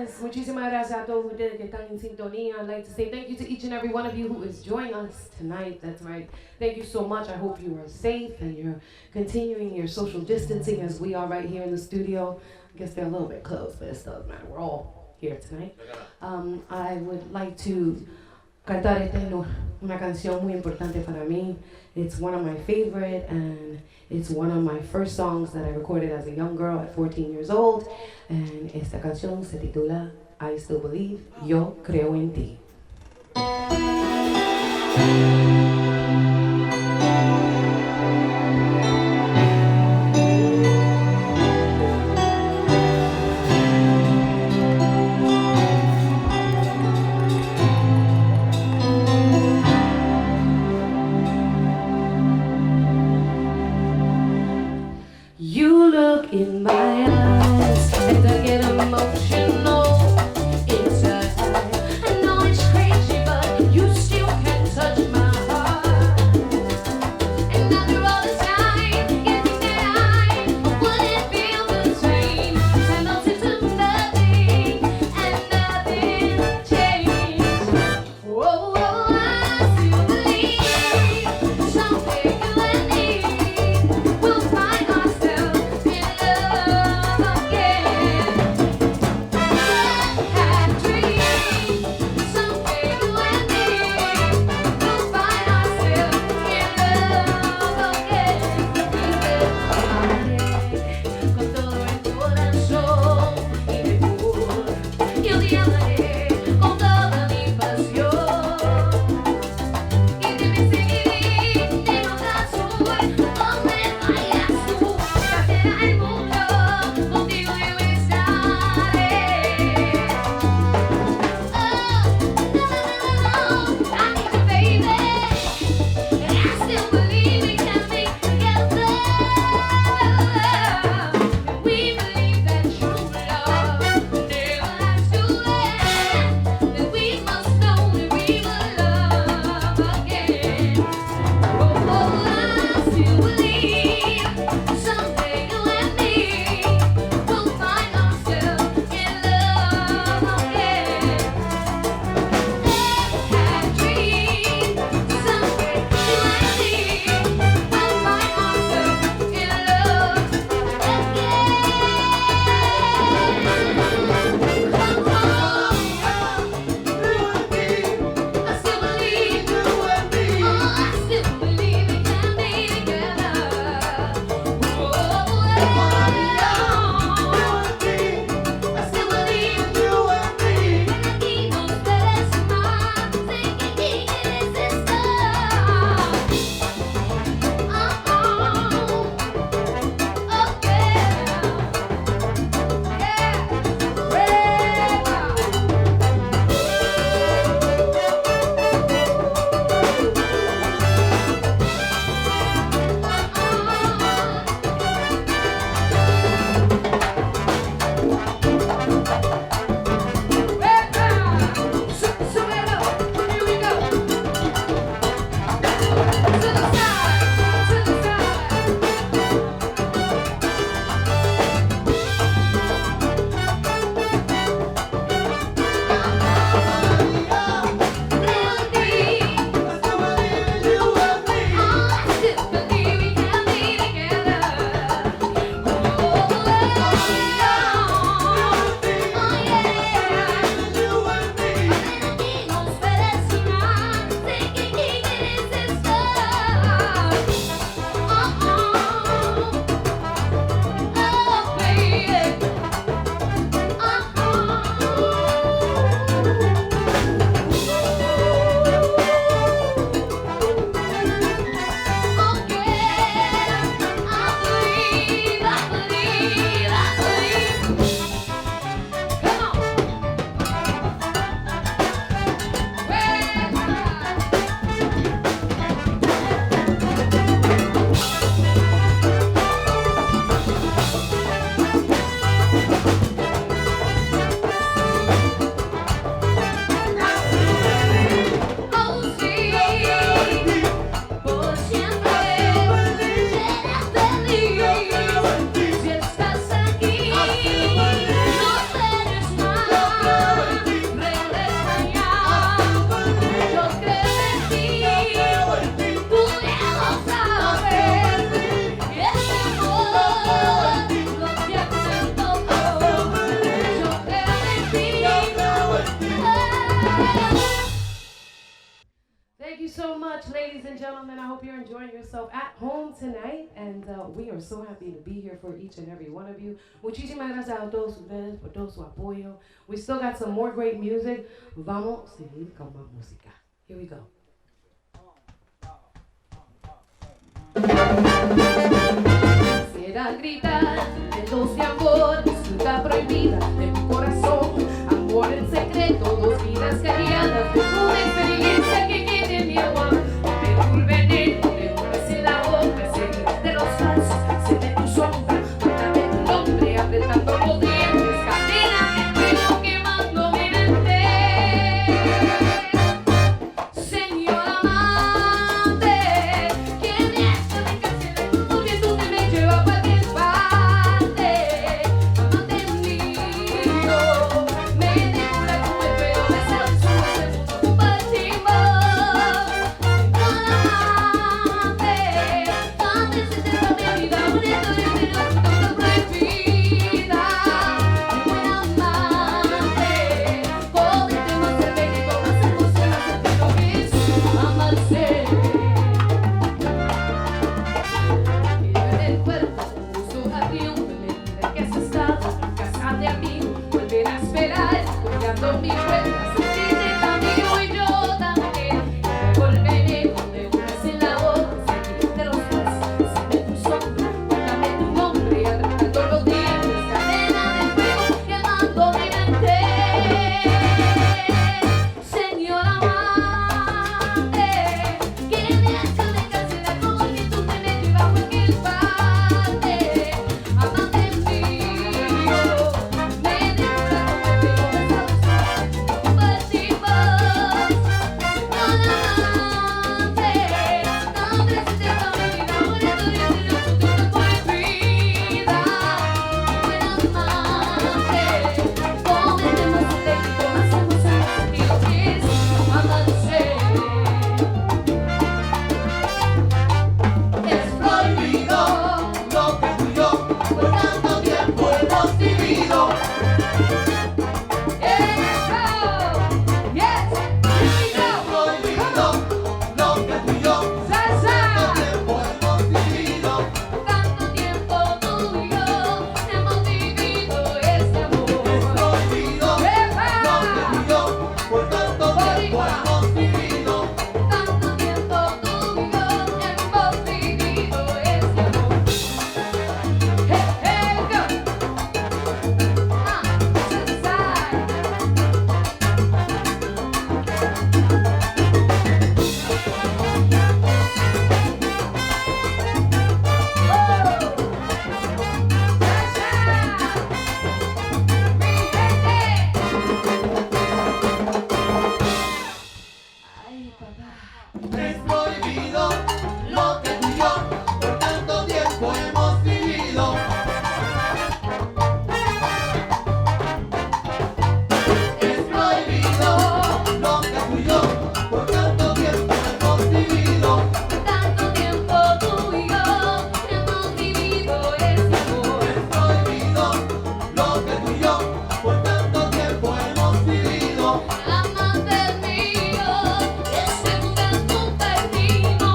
gracias. Muchísimas gracias a todos ustedes que están en sintonía. I'd like to say thank you to each and every one of you who is joining us tonight. That's right. Thank you so much. I hope you are safe and you're continuing your social distancing as we are right here in the studio. I guess they're a little bit close, but it doesn't matter. We're all here tonight. I would like to cantar una canción muy importante para mí. It's one of my favorite and it's one of my first songs that I recorded as a young girl at 14 years old. And esta canción se titula I Still Believe, Yo Creo en Ti. You look in my eyes and I get emotional inside. I know it's crazy, but you still can't touch my Thank you so much, ladies and gentlemen. I hope you're enjoying yourself at home tonight. And we are so happy to be here for each and every one of you. Muchísimas gracias a todos ustedes por todo su apoyo. We still got some more great music. Vamos a seguir con más música. Here we go. Quisiera gritar gritos de amor, disfruta prohibida de mi corazón, amor en secreto, dos vidas cariadas, de una experiencia que quede en mi agua, de un veneno, de un beso en la boca, seguir de los falsos, se ve tu sombra, mándame tu nombre, apretando los dientes, cadena de fuego quemando mi mente. Señor amante, que me hace de cárcel, porque tú te me llevas a cualquier parte. Amante mío, me devora como el pelo de Samson, se partimos. Señor amante, antes de cerrar mi vida, muriendo de una prohibida. Buen amante, jódete más el baile con más emociones de lo que es amarse. En el cuerpo, un gusto a ti, un mentira que has estado en casa de amigo, volver a esperar, cuidando mi cuenta, sentirte tan vivo y yo también. Por veneno de un beso en la boca, seguirte los pasos, se ve tu sombra, mándame tu nombre, atrapando los dientes, cadena de fuego quemando mi mente. Señor amante, que me hace de cárcel, como que tú te me llevas a cualquier parte. Amante mío, me devora como el pelo de Samson, partimos. Señor amante, antes de cerrar mi vida, muriendo de una prohibida. Buen amante, cometemos el delito más emocionante que lo que es amarse. Es prohibido lo que tú y yo por tanto tiempo hemos vivido. Yes, prohibido lo que tú y yo por tanto tiempo hemos vivido. Tanto tiempo tú y yo hemos vivido este amor. Es prohibido lo que tú y yo por tanto tiempo hemos vivido. Tanto tiempo tú y yo hemos vivido este amor. Hey, hey, go. To the side. Es prohibido lo que tú y yo por tanto tiempo hemos vivido. Es prohibido lo que tú y yo por tanto tiempo hemos vivido. Tanto tiempo tú y yo hemos vivido este amor. Es prohibido lo que tú y yo por tanto tiempo hemos vivido. Amante mío, ese mundo tú perdimos.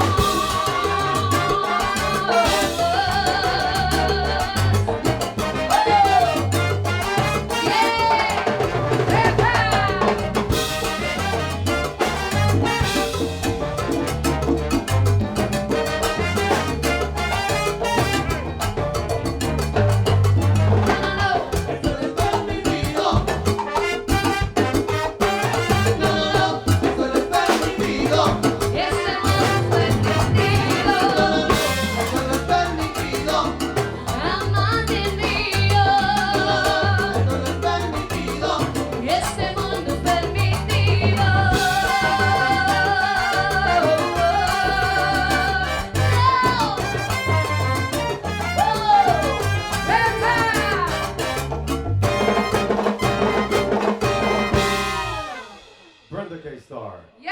Brenda K. Starr. Yes.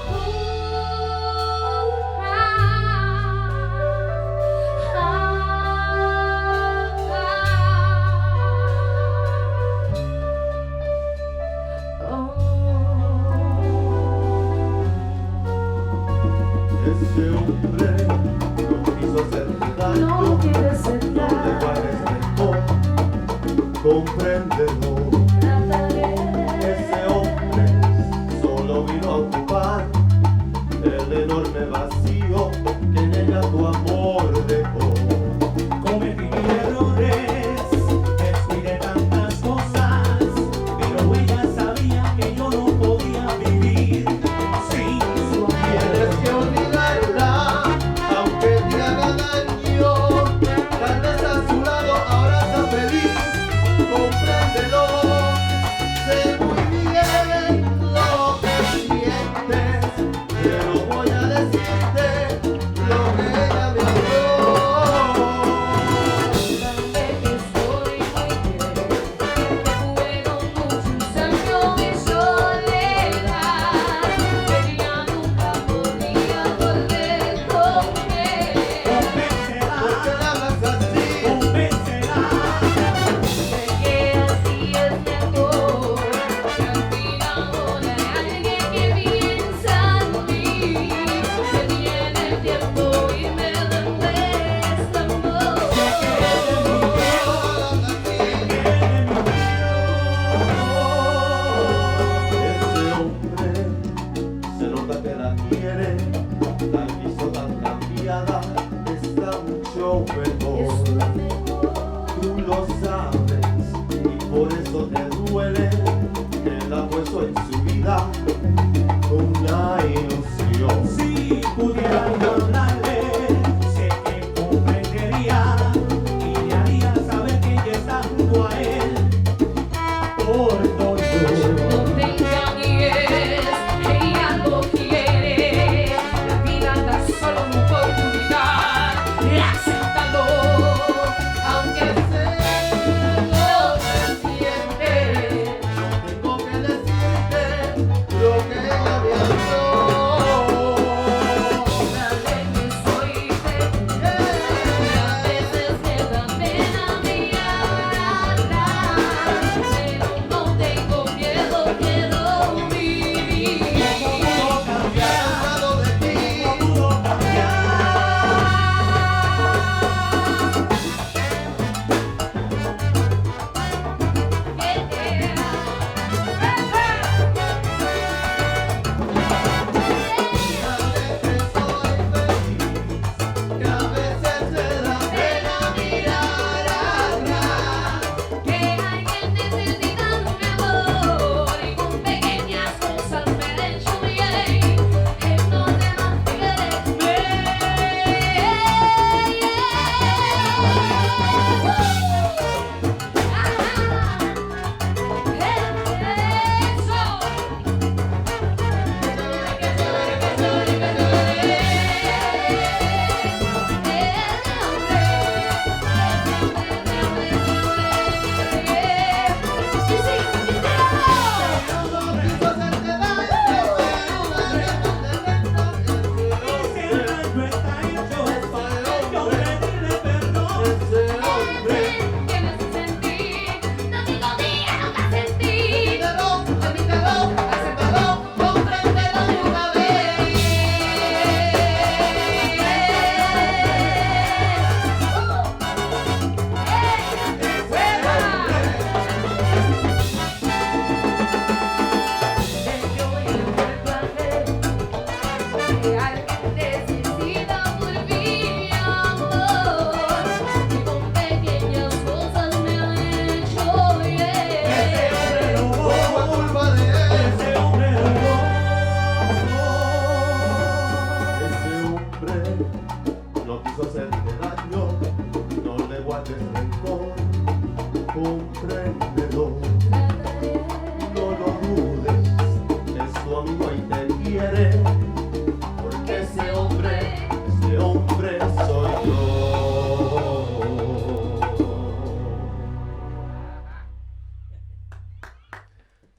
Ooh, ah, ah, ah. Ese hombre solo vino a ocupar el enorme vacío que en ella tu amor dejó. Cometí mil errores, descuidé tantas cosas, pero ella sabía que yo no podía vivir sin su amor. Tienes que olvidarla, aunque te haga daño. Tal vez a su lado ahora está feliz, compréndelo. Sé muy bien lo que sientes, pero voy a decirte lo que ella me habló.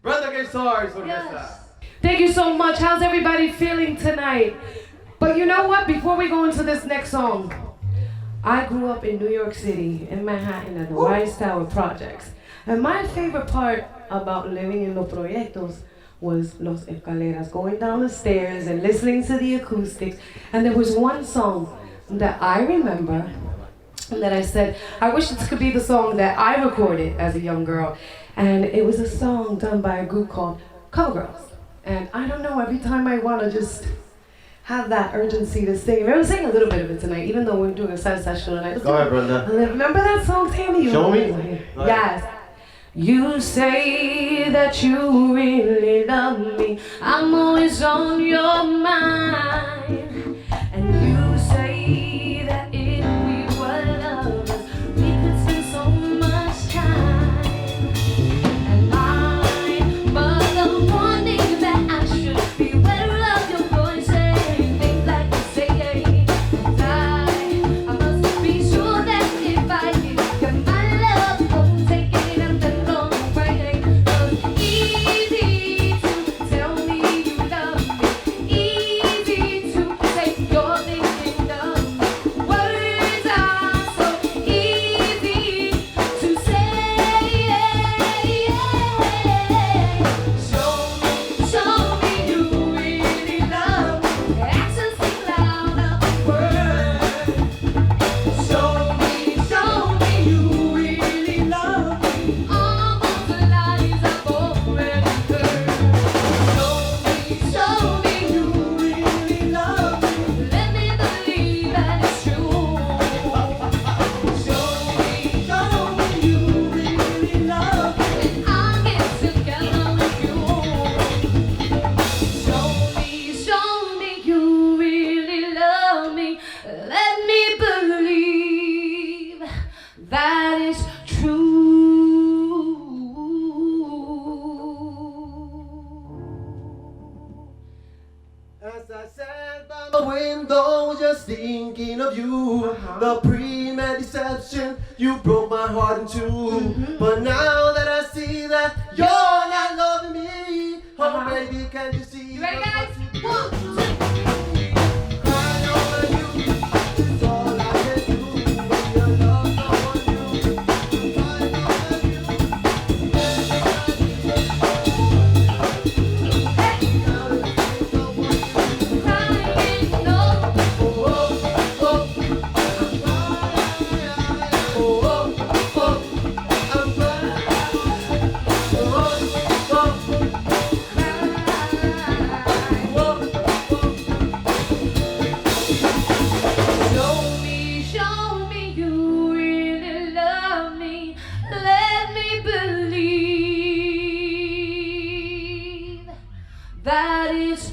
Brenda K, Starr, thank you so much. How's everybody feeling tonight? But you know what? Before we go into this next song, I grew up in New York City, in Manhattan, at the Rise Tower Projects. And my favorite part about living in Los Proyectos was Los Escaleras, going down the stairs and listening to the acoustics. And there was one song that I remember And then I said, I wish this could be the song that I recorded as a young girl. And it was a song done by a group called Cowgirls. And I don't know, every time I want to just have that urgency to sing. I'm singing a little bit of it tonight, even though we're doing a side session tonight. Go ahead, Brenda. Remember that song, Tammy? Show me. Yes. You say that you really love me. I'm always on your mind. And you say that if we were lovers, we could spend so much time. And I must have warning that I should be aware of your voice saying things like you say. And I must be sure that if I give you my love, won't take it and then go away. 'Cause easy to tell me you love me, easy to say you're thinking of me. Words are so easy to say. Show me you really love me. Actions speak louder than words. Show me you really love me. All the lies I've already heard. Show me you really love me. Let me believe that it's true. Show me you really love me. And I'll get together with you. Show me you really love me. Let me believe that is true. As I sat by the window, just thinking of you, the pre-med-deception, you broke my heart in two. But now that I see that you're not loving me, oh baby, can't you see? You ready, guys? What you do? 1, 2. Cry over you, it's all I can do. When your love's on you, cry over you. Crying no. Show me you really love me. Let me believe that is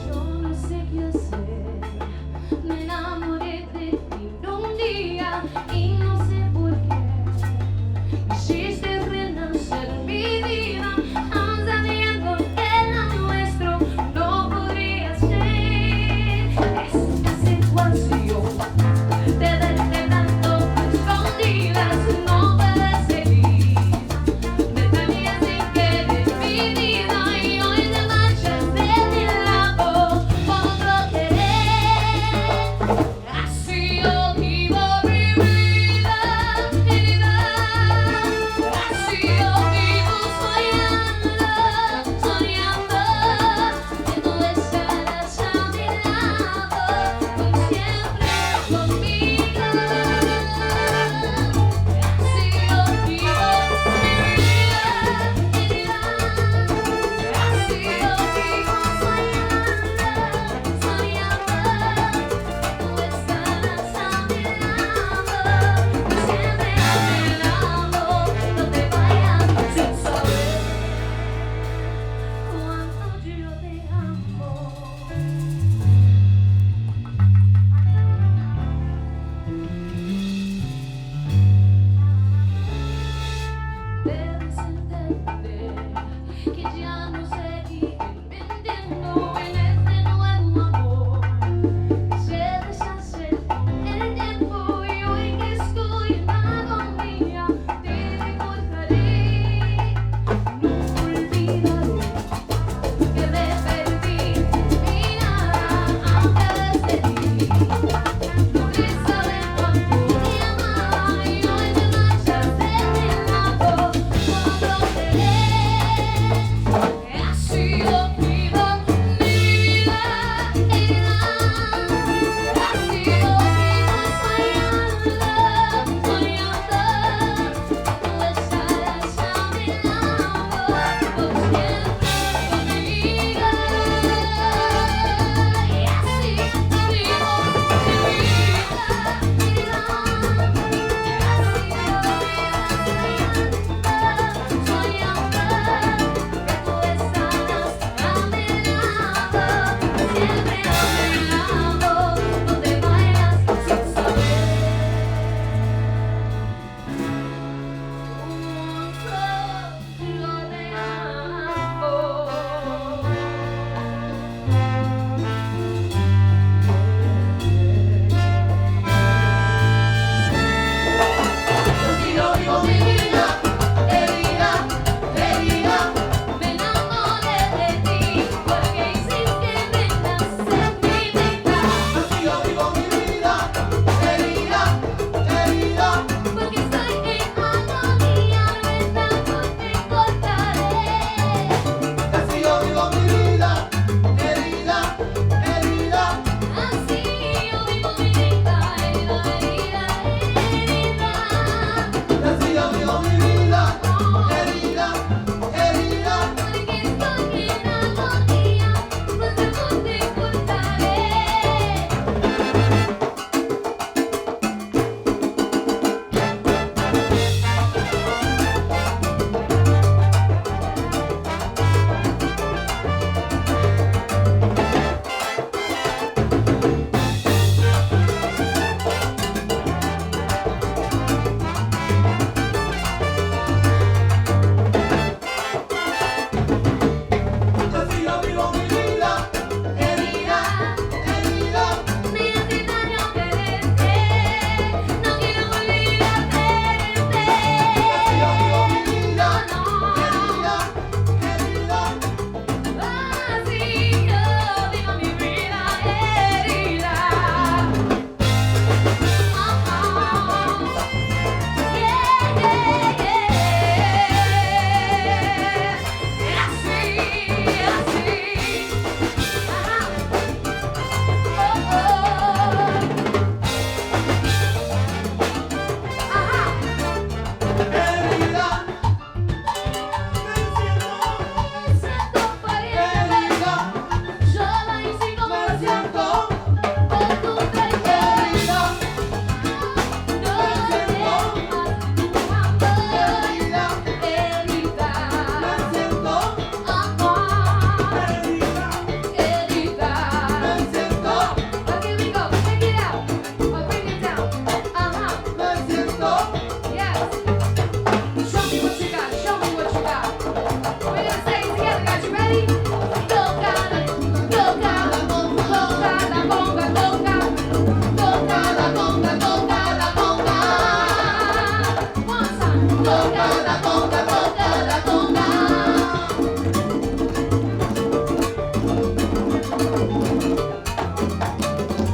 Yo no sé qué hacer, me enamoré de ti un día y no sé por qué. Hiciste renacer mi vida, aún sabiendo que lo nuestro no podría ser. Esta situación te dejé dando escondidas, no puedes seguir. Me tenías sin querer mi vida y hoy te marchas de mi lado por otro querer. Así yo vivo vivir.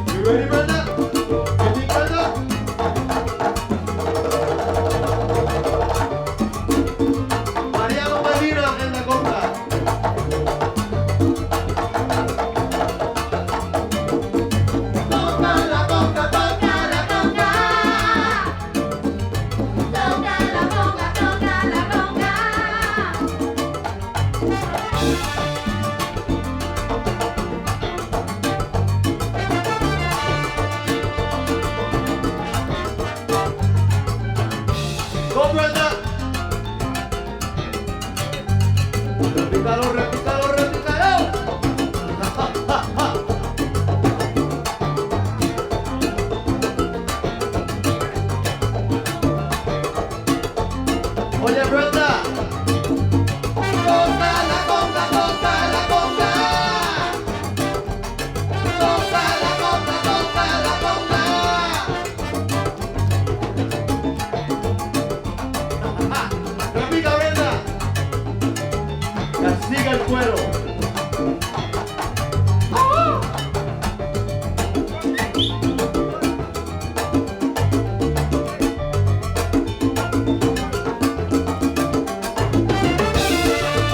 You ready, Brenda? Ready, Brenda? Mariano Medina en la conga. Go, Brenda. Repítalo, repítalo, repítalo. Oye, Brenda. Toca la conga, toca la conga. Toca la conga, toca la conga. Repita, Brenda. Castiga el cuero.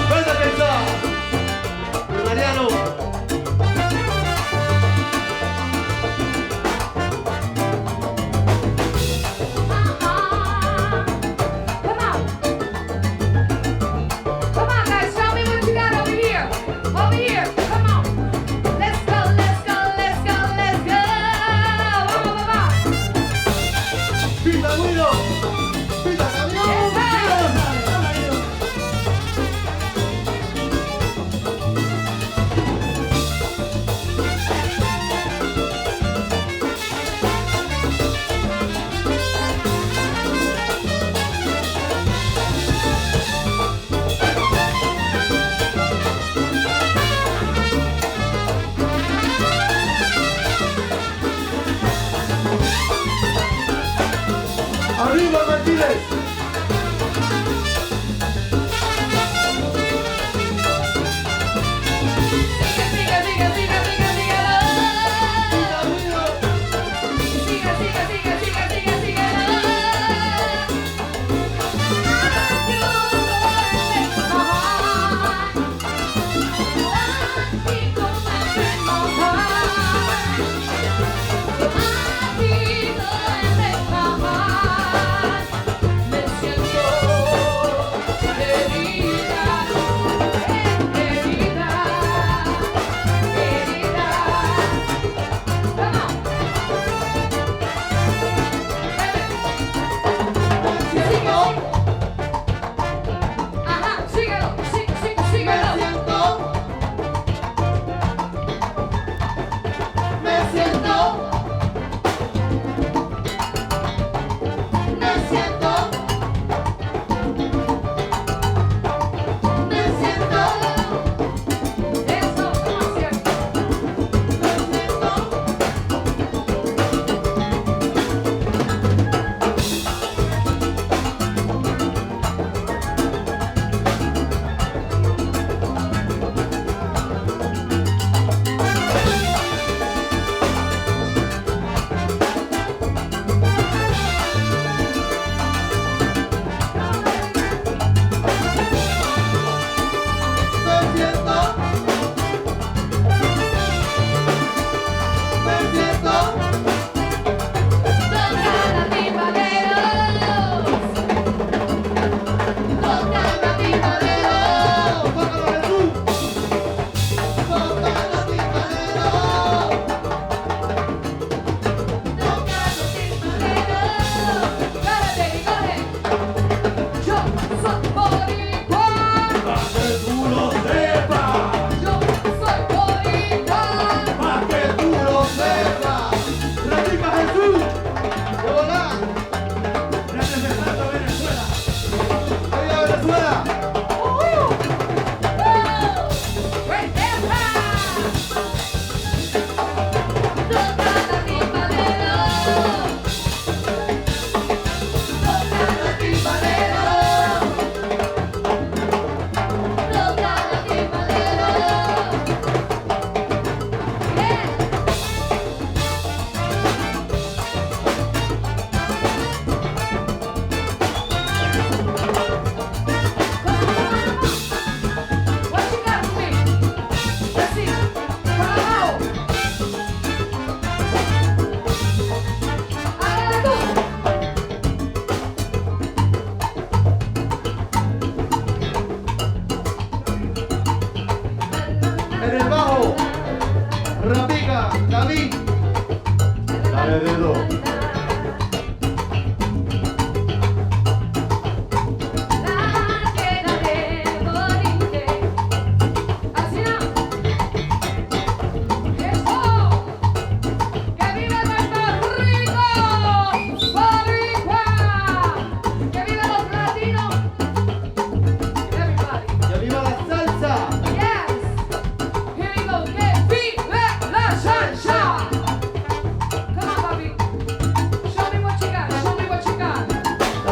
Brenda K. Mariano. Come on, guys, tell me what you got over here. Over here, come on. Let's go, let's go, let's go, let's go. Vamos. Pita Guido. Pita camión. Arriba, Martínez. Make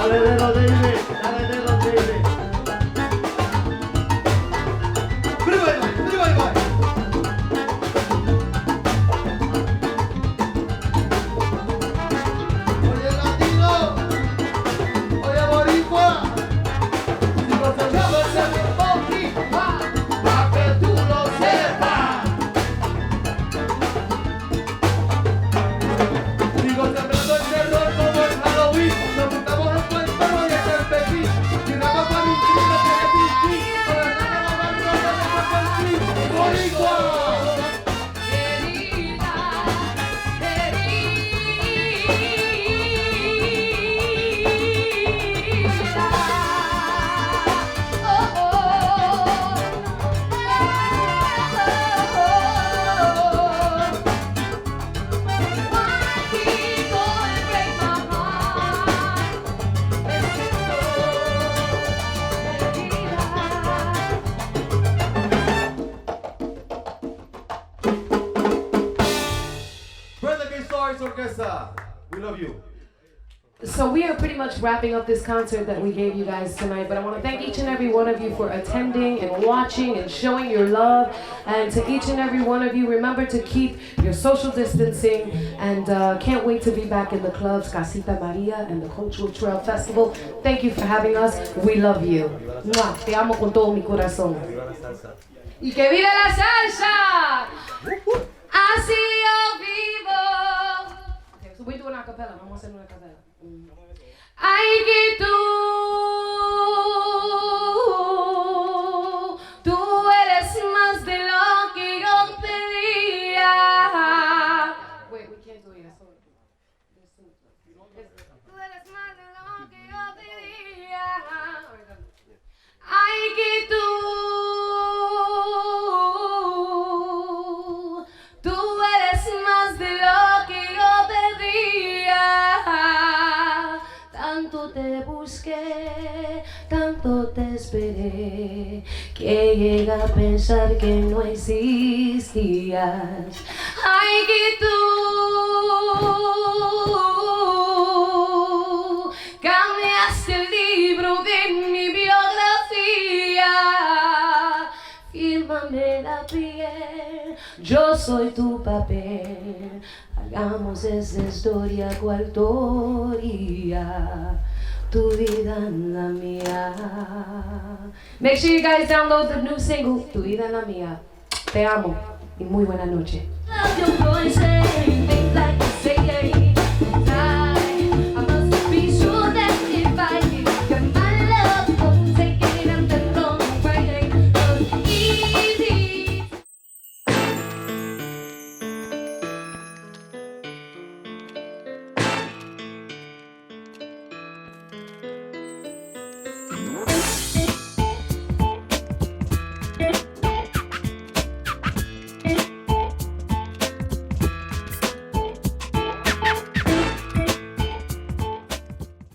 Dale de los David, dale de los David. Oye latino, oye boricua, si no te llamo ese mismo hip hop, pa' que tú lo sepas. Sigo sembrando el terror como el Halloween, nos juntamos en Puerto y en el Pekín, tiramos para un tiro que es difícil, con el nana mamá roja de Puerto boricua. Brenda K. Starr's Orchestra, we love you. So we are pretty much wrapping up this concert that we gave you guys tonight, but I want to thank each and every one of you for attending and watching and showing your love. And to each and every one of you, remember to keep your social distancing, and can't wait to be back in the clubs, Casita Maria and the Cultural Trail Festival. Thank you for having us. We love you. Mua, te amo con todo mi corazón. Y que viva la salsa. Así yo vivo. Okay, so we do an acapella. Vamos a hacer una acapella. Ay, que tú eres más de lo que yo pedía. Wait, we can't do it yet. Tú eres más de lo que yo pedía. Ay, que tú eres más de lo que yo pedía. Tanto te busqué, tanto te esperé, que llega a pensar que no existías. Ay, que tú cambiaste el libro de mi biografía. Fírmame la piel, yo soy tu papel. Hagamos esa historia cual teoría, tu vida en la mía. Make sure you guys download the new single, Tu vida en la mía. Te amo y muy buena noche.